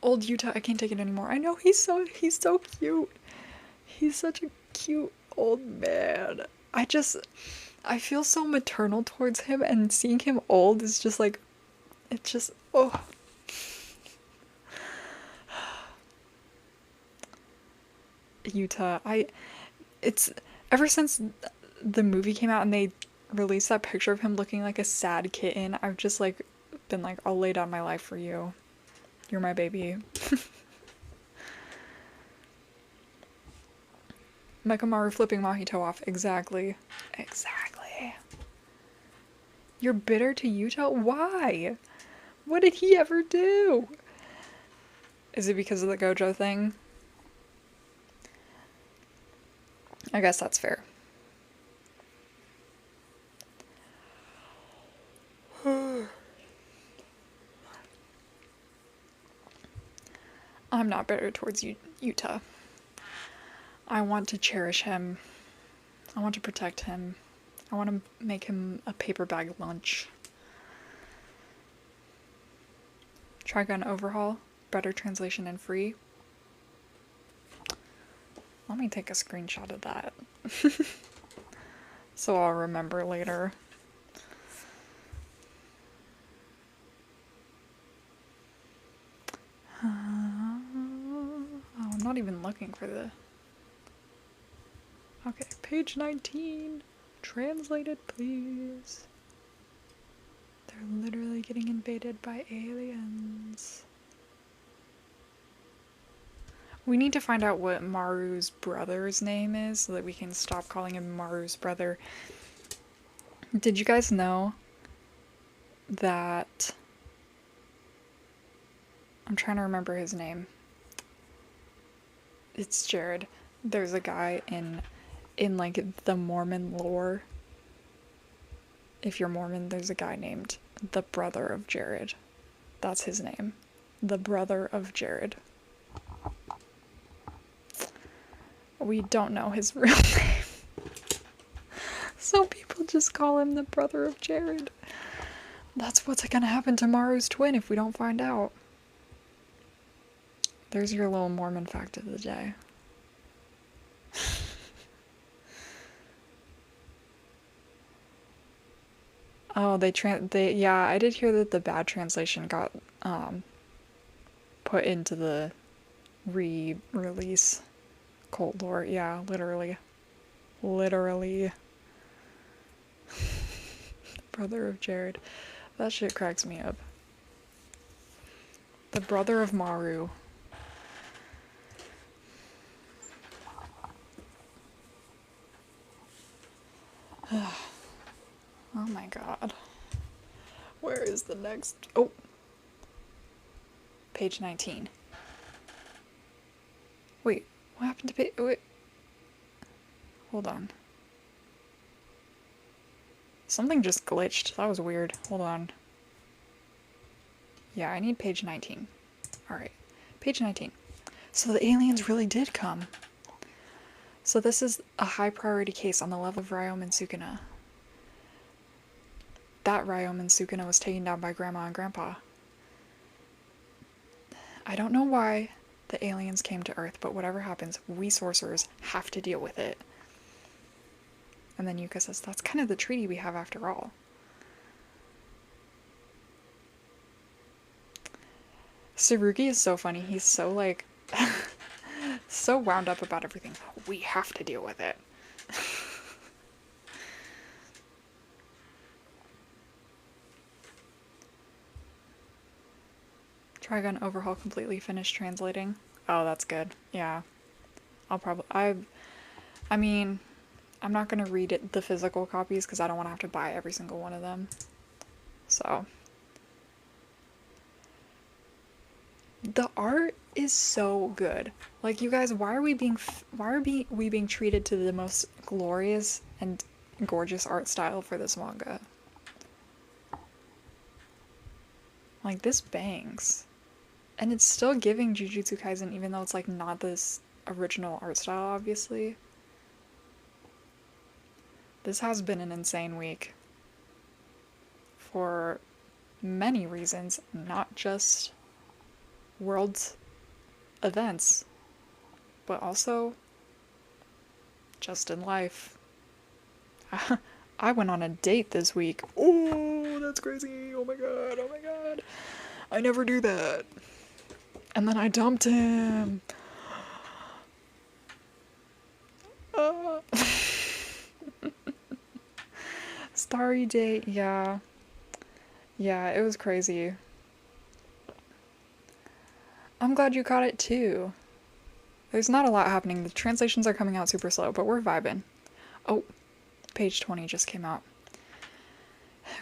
Old Yuta, I can't take it anymore. I know, he's so cute. He's such a cute old man. I feel so maternal towards him, and seeing him old is just like, it just, oh. Utah, it's, ever since the movie came out and they released that picture of him looking like a sad kitten, I've just like, been like, I'll lay down my life for you. You're my baby. Mekamaru flipping Mahito off. Exactly. Exactly. You're bitter to Yuta? Why? What did he ever do? Is it because of the Gojo thing? I guess that's fair. I'm not bitter towards Yuta. I want to cherish him. I want to protect him. I want to make him a paper bag lunch. Trigun overhaul. Better translation and free. Let me take a screenshot of that. So I'll remember later. Oh, I'm not even looking for the... Okay, page 19. Translated, please. They're literally getting invaded by aliens. We need to find out what Maru's brother's name is so that we can stop calling him Maru's brother. Did you guys know that... I'm trying to remember his name. It's Jared. There's a guy in like the Mormon lore. If you're Mormon, there's a guy named the brother of Jared. That's his name. The brother of Jared. We don't know his real name. So people just call him the brother of Jared. That's what's gonna happen to Maru's twin if we don't find out. There's your little Mormon fact of the day. Oh, yeah, I did hear that the bad translation got put into the re-release. Cold Lore, yeah, literally. Literally. Brother of Jared. That shit cracks me up. The brother of Maru. Oh my god. Where is the next... Oh! Page 19. Wait, what happened to page... Wait. Hold on. Something just glitched. That was weird. Hold on. Yeah, I need page 19. Alright. Page 19. So the aliens really did come. So this is a high priority case on the level of Ryomen Sukuna. That Ryomen Sukuna was taken down by Grandma and Grandpa. I don't know why the aliens came to Earth, but whatever happens, we sorcerers have to deal with it. And then Yuka says, that's kind of the treaty we have after all. Tsurugi is so funny. He's so, like, so wound up about everything. We have to deal with it. Trigun overhaul completely finished translating. Oh, that's good. Yeah. I'll probably... I mean, I'm not going to read the physical copies because I don't want to have to buy every single one of them. So... The art is so good. Like, you guys, why are we being treated to the most glorious and gorgeous art style for this manga? Like, this bangs. And it's still giving Jujutsu Kaisen, even though it's, like, not this original art style, obviously. This has been an insane week. For many reasons, not just world events, but also just in life. I went on a date this week. Oh, that's crazy. Oh my god, oh my god. I never do that. And then I dumped him. Uh. Starry date, yeah. Yeah, it was crazy. I'm glad you caught it too. There's not a lot happening. The translations are coming out super slow, but we're vibing. Oh, page 20 just came out.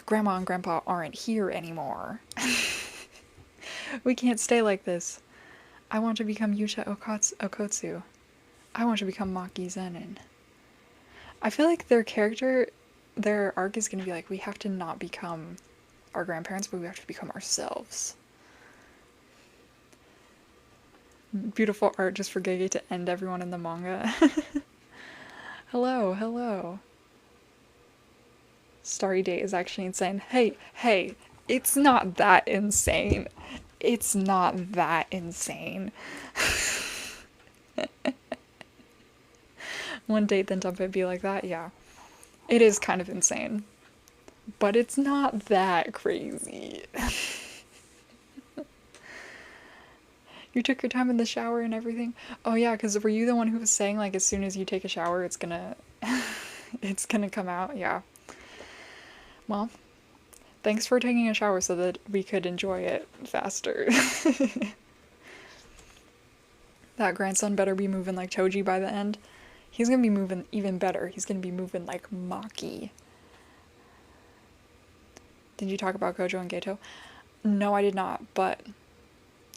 Grandma and Grandpa aren't here anymore. We can't stay like this. I want to become Yuta Okotsu. I want to become Maki Zenin. I feel like their arc is going to be like, we have to not become our grandparents, but we have to become ourselves. Beautiful art just for Gege to end everyone in the manga. Hello, hello. Starry Date is actually insane. Hey, it's not that insane. It's not that insane. One date, then dump it, be like that? Yeah. It is kind of insane. But it's not that crazy. You took your time in the shower and everything? Oh yeah, because were you the one who was saying, like, as soon as you take a shower, it's gonna... it's gonna come out? Yeah. Well, thanks for taking a shower so that we could enjoy it faster. That grandson better be moving like Toji by the end. He's gonna be moving even better. He's gonna be moving like Maki. Did you talk about Gojo and Geto? No, I did not, but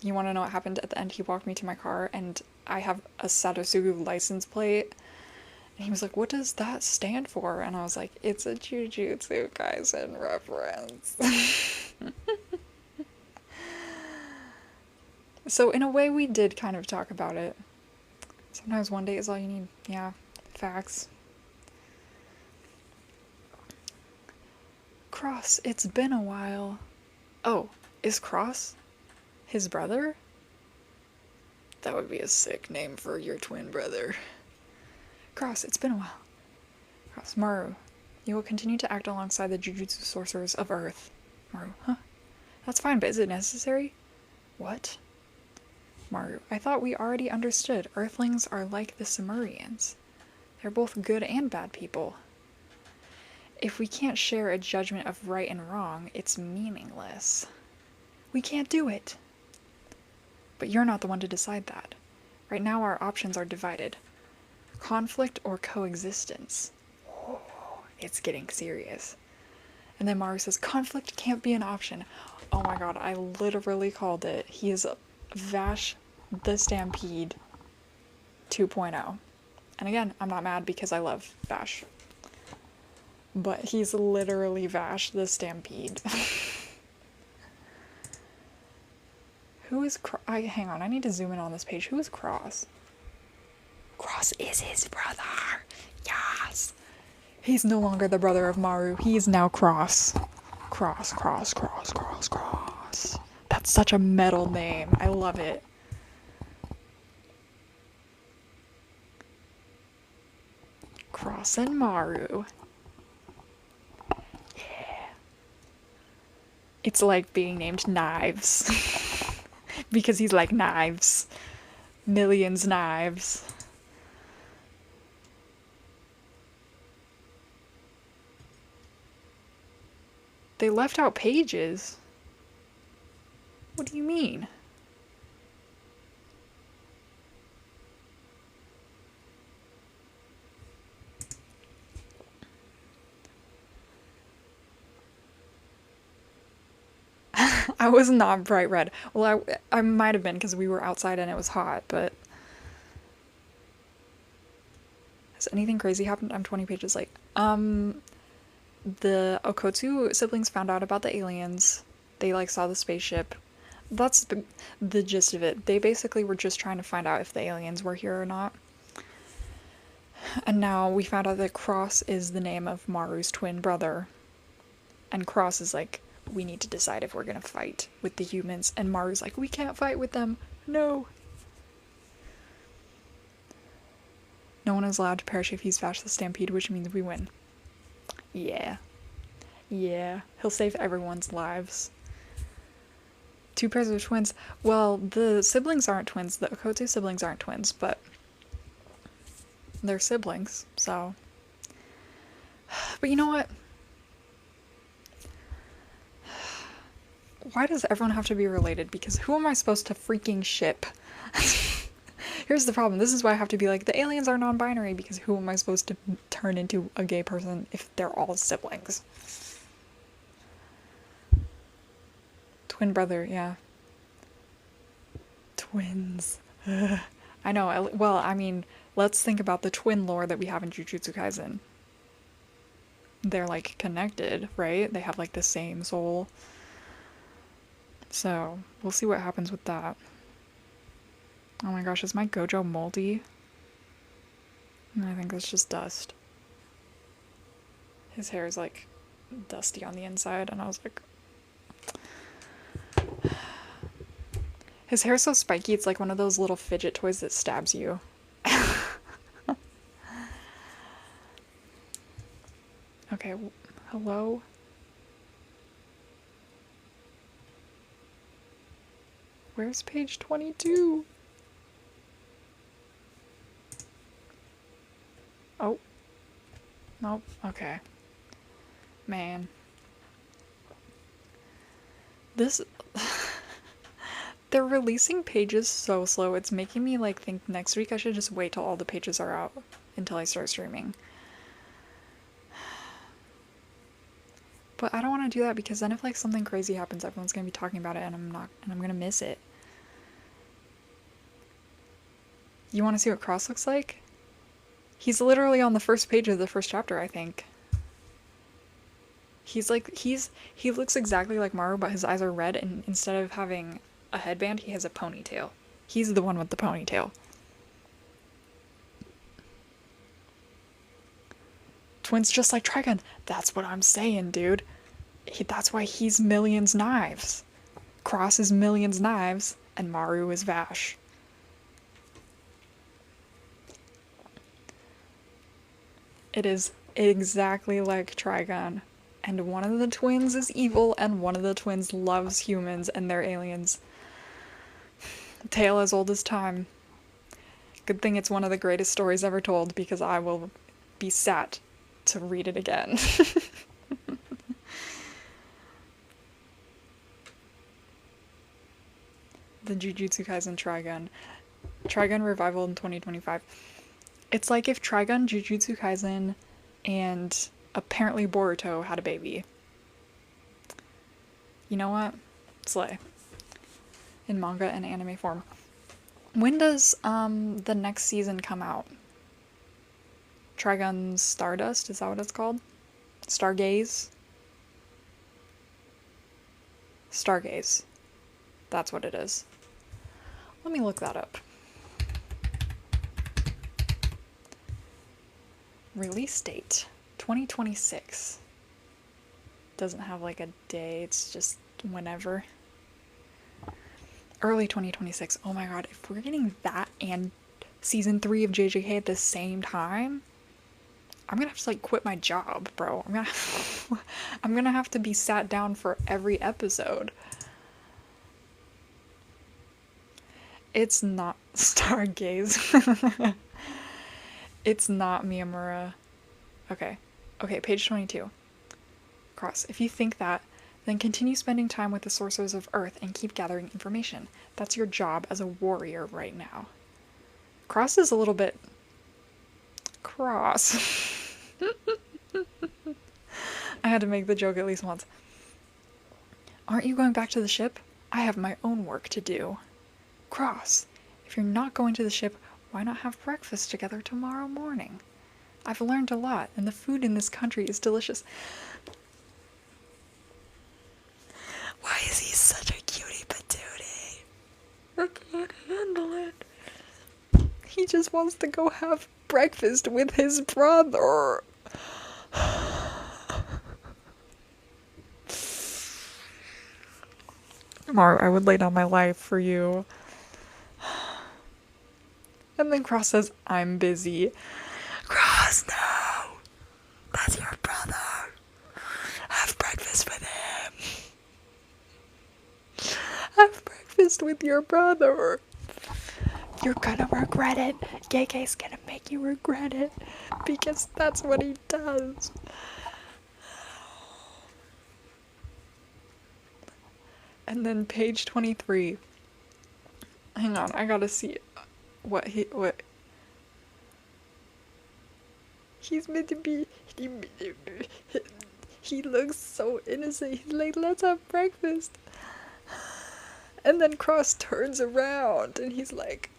you want to know what happened at the end? He walked me to my car, and I have a Sadasugu license plate. And he was like, what does that stand for? And I was like, it's a Jujutsu Kaisen reference. So in a way, we did kind of talk about it. Sometimes one day is all you need. Yeah, facts. Cross, it's been a while. Oh, is Cross his brother? That would be a sick name for your twin brother. Cross, it's been a while. Cross, Maru, you will continue to act alongside the Jujutsu sorcerers of Earth. Maru, huh? That's fine, but is it necessary? What? Maru, I thought we already understood. Earthlings are like the Sumerians. They're both good and bad people. If we can't share a judgment of right and wrong, it's meaningless. We can't do it. But you're not the one to decide that. Right now our options are divided. Conflict or coexistence. Oh, it's getting serious. And then Maru says, conflict can't be an option. Oh my god, I literally called it. He is Vash the Stampede 2.0. And again, I'm not mad because I love Vash. But he's literally Vash the Stampede. Who is hang on, I need to zoom in on this page. Who is Cross? Cross is his brother. Yes. He's no longer the brother of Maru. He is now Cross. Cross. That's such a metal name. I love it. Cross and Maru. Yeah. It's like being named Knives. Because he's like knives. Millions knives. They left out pages. What do you mean? I was not bright red. Well, I might have been because we were outside and it was hot, but... Has anything crazy happened? I'm 20 pages late. The Okotsu siblings found out about the aliens. They, like, saw the spaceship. That's the gist of it. They basically were just trying to find out if the aliens were here or not. And now we found out that Cross is the name of Maru's twin brother. And Cross is like, we need to decide if we're gonna fight with the humans. And Maru's like, we can't fight with them. No. No one is allowed to perish if he's Vash the Stampede, which means we win. Yeah. Yeah. He'll save everyone's lives. Two pairs of twins. Well, the siblings aren't twins. The Okotu siblings aren't twins, but they're siblings, so. But you know what? Why does everyone have to be related? Because who am I supposed to freaking ship? Here's the problem. This is why I have to be like, the aliens are non-binary, because who am I supposed to turn into a gay person if they're all siblings? Twin brother, yeah. Twins. I know. Well, I mean, let's think about the twin lore that we have in Jujutsu Kaisen. They're like connected, right? They have like the same soul. So, we'll see what happens with that. Oh my gosh, is my Gojo moldy? I think that's just dust. His hair is like dusty on the inside, and I was like. His hair's so spiky, it's like one of those little fidget toys that stabs you. Okay, hello? Where's page 22? Oh. Nope. Okay. Man. This... They're releasing pages so slow, it's making me like think next week I should just wait till all the pages are out until I start streaming. But I don't want to do that because then if like something crazy happens, everyone's going to be talking about it and I'm going to miss it. You want to see what Cross looks like? He's literally on the first page of the first chapter, I think. He looks exactly like Maru, but his eyes are red, and instead of having a headband, he has a ponytail. He's the one with the ponytail. Twins just like Trigun. That's what I'm saying, dude. That's why he's Millions Knives. Cross is Millions Knives, and Maru is Vash. It is exactly like Trigun. And one of the twins is evil, and one of the twins loves humans, and they're aliens. Tale as old as time. Good thing it's one of the greatest stories ever told, because I will be sat to read it again. The Jujutsu Kaisen Trigun. Trigun Revival in 2025. It's like if Trigun, Jujutsu Kaisen, and apparently Boruto had a baby. You know what? Slay. In manga and anime form. When does the next season come out? Trigun Stardust? Is that what it's called? Stargaze? Stargaze. That's what it is. Let me look that up. Release date 2026. Doesn't have like a day, it's just whenever. Early 2026. Oh my god, if we're getting that and season 3 of JJK at the same time, I'm gonna have to like quit my job, bro. I'm gonna have to be sat down for every episode. It's not Stargaze. It's not Miyamura. Okay, page 22. Cross. If you think that, then continue spending time with the sorcerers of Earth and keep gathering information. That's your job as a warrior right now. Cross is a little bit cross. I had to make the joke at least once. Aren't you going back to the ship? I have my own work to do. Cross. If you're not going to the ship, why not have breakfast together tomorrow morning? I've learned a lot, and the food in this country is delicious. Why is he such a cutie patootie? I can't handle it. He just wants to go have breakfast with his brother. Mar, I would lay down my life for you. And then Cross says, I'm busy. Cross, no! That's your brother. breakfast with your brother. You're gonna regret it. Gege's gonna make you regret it. Because that's what he does. And then page 23. Hang on, I gotta see what he's meant to be. He looks so innocent. He's like, let's have breakfast. And then Cross turns around and he's like,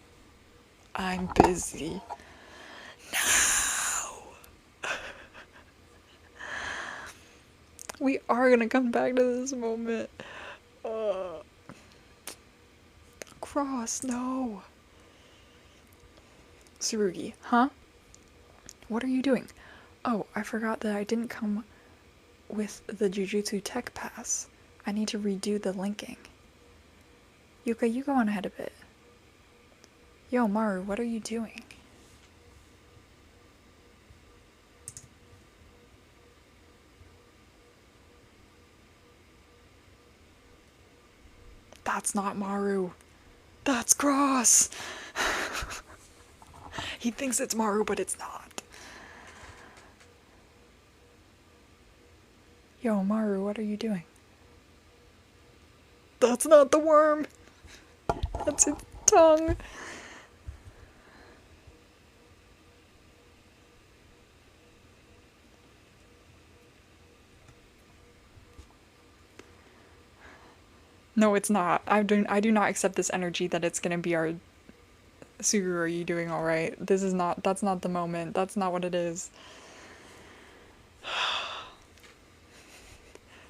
I'm busy. No! We are gonna come back to this moment. Cross, no. Tsurugi, huh? What are you doing? Oh, I forgot that I didn't come with the Jujutsu Tech Pass. I need to redo the linking. Yuka, you go on ahead a bit. Yo, Maru, what are you doing? That's not Maru. That's Cross! He thinks it's Maru, but it's not. Yo, Maru, what are you doing? That's not the worm! That's its tongue! No, it's not. I do not accept this energy that it's gonna be our... Suguru, are you doing alright? That's not the moment. That's not what it is.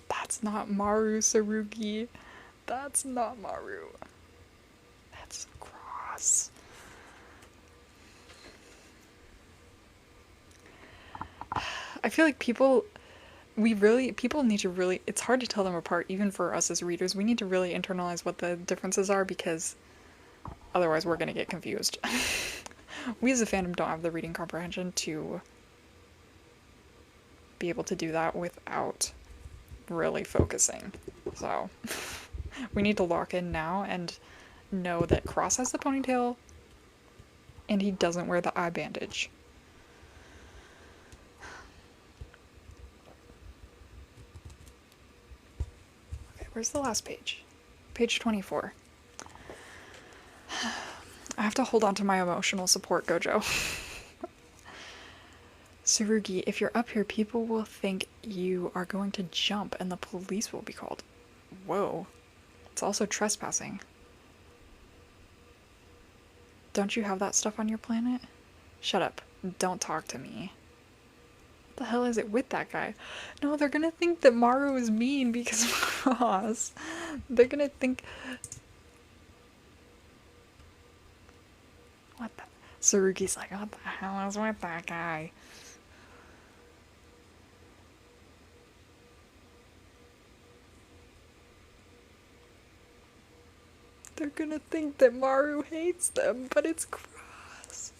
That's not Maru, Tsurugi. That's not Maru. That's Cross. I feel like people need to really, it's hard to tell them apart, even for us as readers. We need to really internalize what the differences are, because otherwise we're gonna get confused. We as a fandom don't have the reading comprehension to be able to do that without really focusing. So we need to lock in now and know that Cross has the ponytail and he doesn't wear the eye bandage. Okay, where's the last page? Page 24. I have to hold on to my emotional support, Gojo. Tsurugi, if you're up here, people will think you are going to jump and the police will be called. Whoa. It's also trespassing. Don't you have that stuff on your planet? Shut up. Don't talk to me. What the hell is it with that guy? No, they're gonna think that Maru is mean because of Cross. They're gonna think... What the... Tsurugi's like, what the hell is with that guy? They're gonna think that Maru hates them, but it's Cross.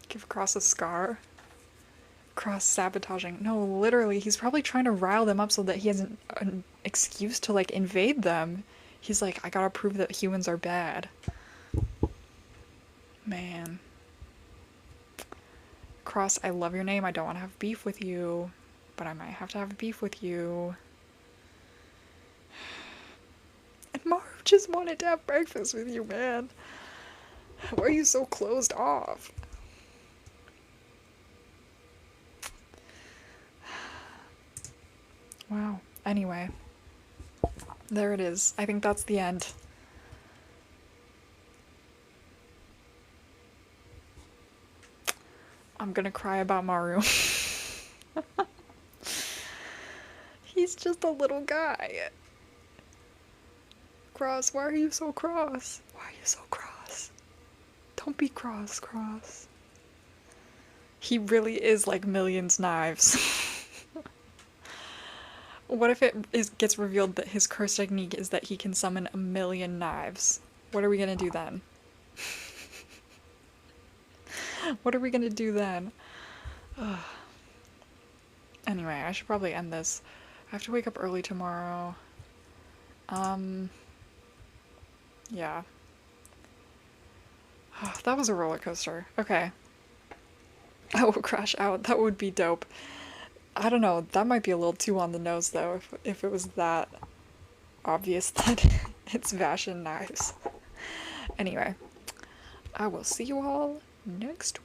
Give Cross a scar. Cross sabotaging. No, literally, he's probably trying to rile them up so that he has an excuse to, like, invade them. He's like, I gotta prove that humans are bad. Man. Cross, I love your name. I don't want to have beef with you, but I might have to have beef with you. And Maru just wanted to have breakfast with you, man. Why are you so closed off? Wow. Anyway. There it is. I think that's the end. I'm gonna cry about Maru. He's just a little guy. Cross, why are you so cross? Why are you so cross? Don't be cross, Cross. He really is like Millions Knives. What if it gets revealed that his curse technique is that he can summon 1,000,000 knives? What are we gonna do then? What are we gonna do then? Ugh. Anyway, I should probably end this. I have to wake up early tomorrow. Yeah. That was a roller coaster. Okay. I will crash out. That would be dope. I don't know. That might be a little too on the nose though, if it was that obvious that it's Vash and knives. Anyway, I will see you all next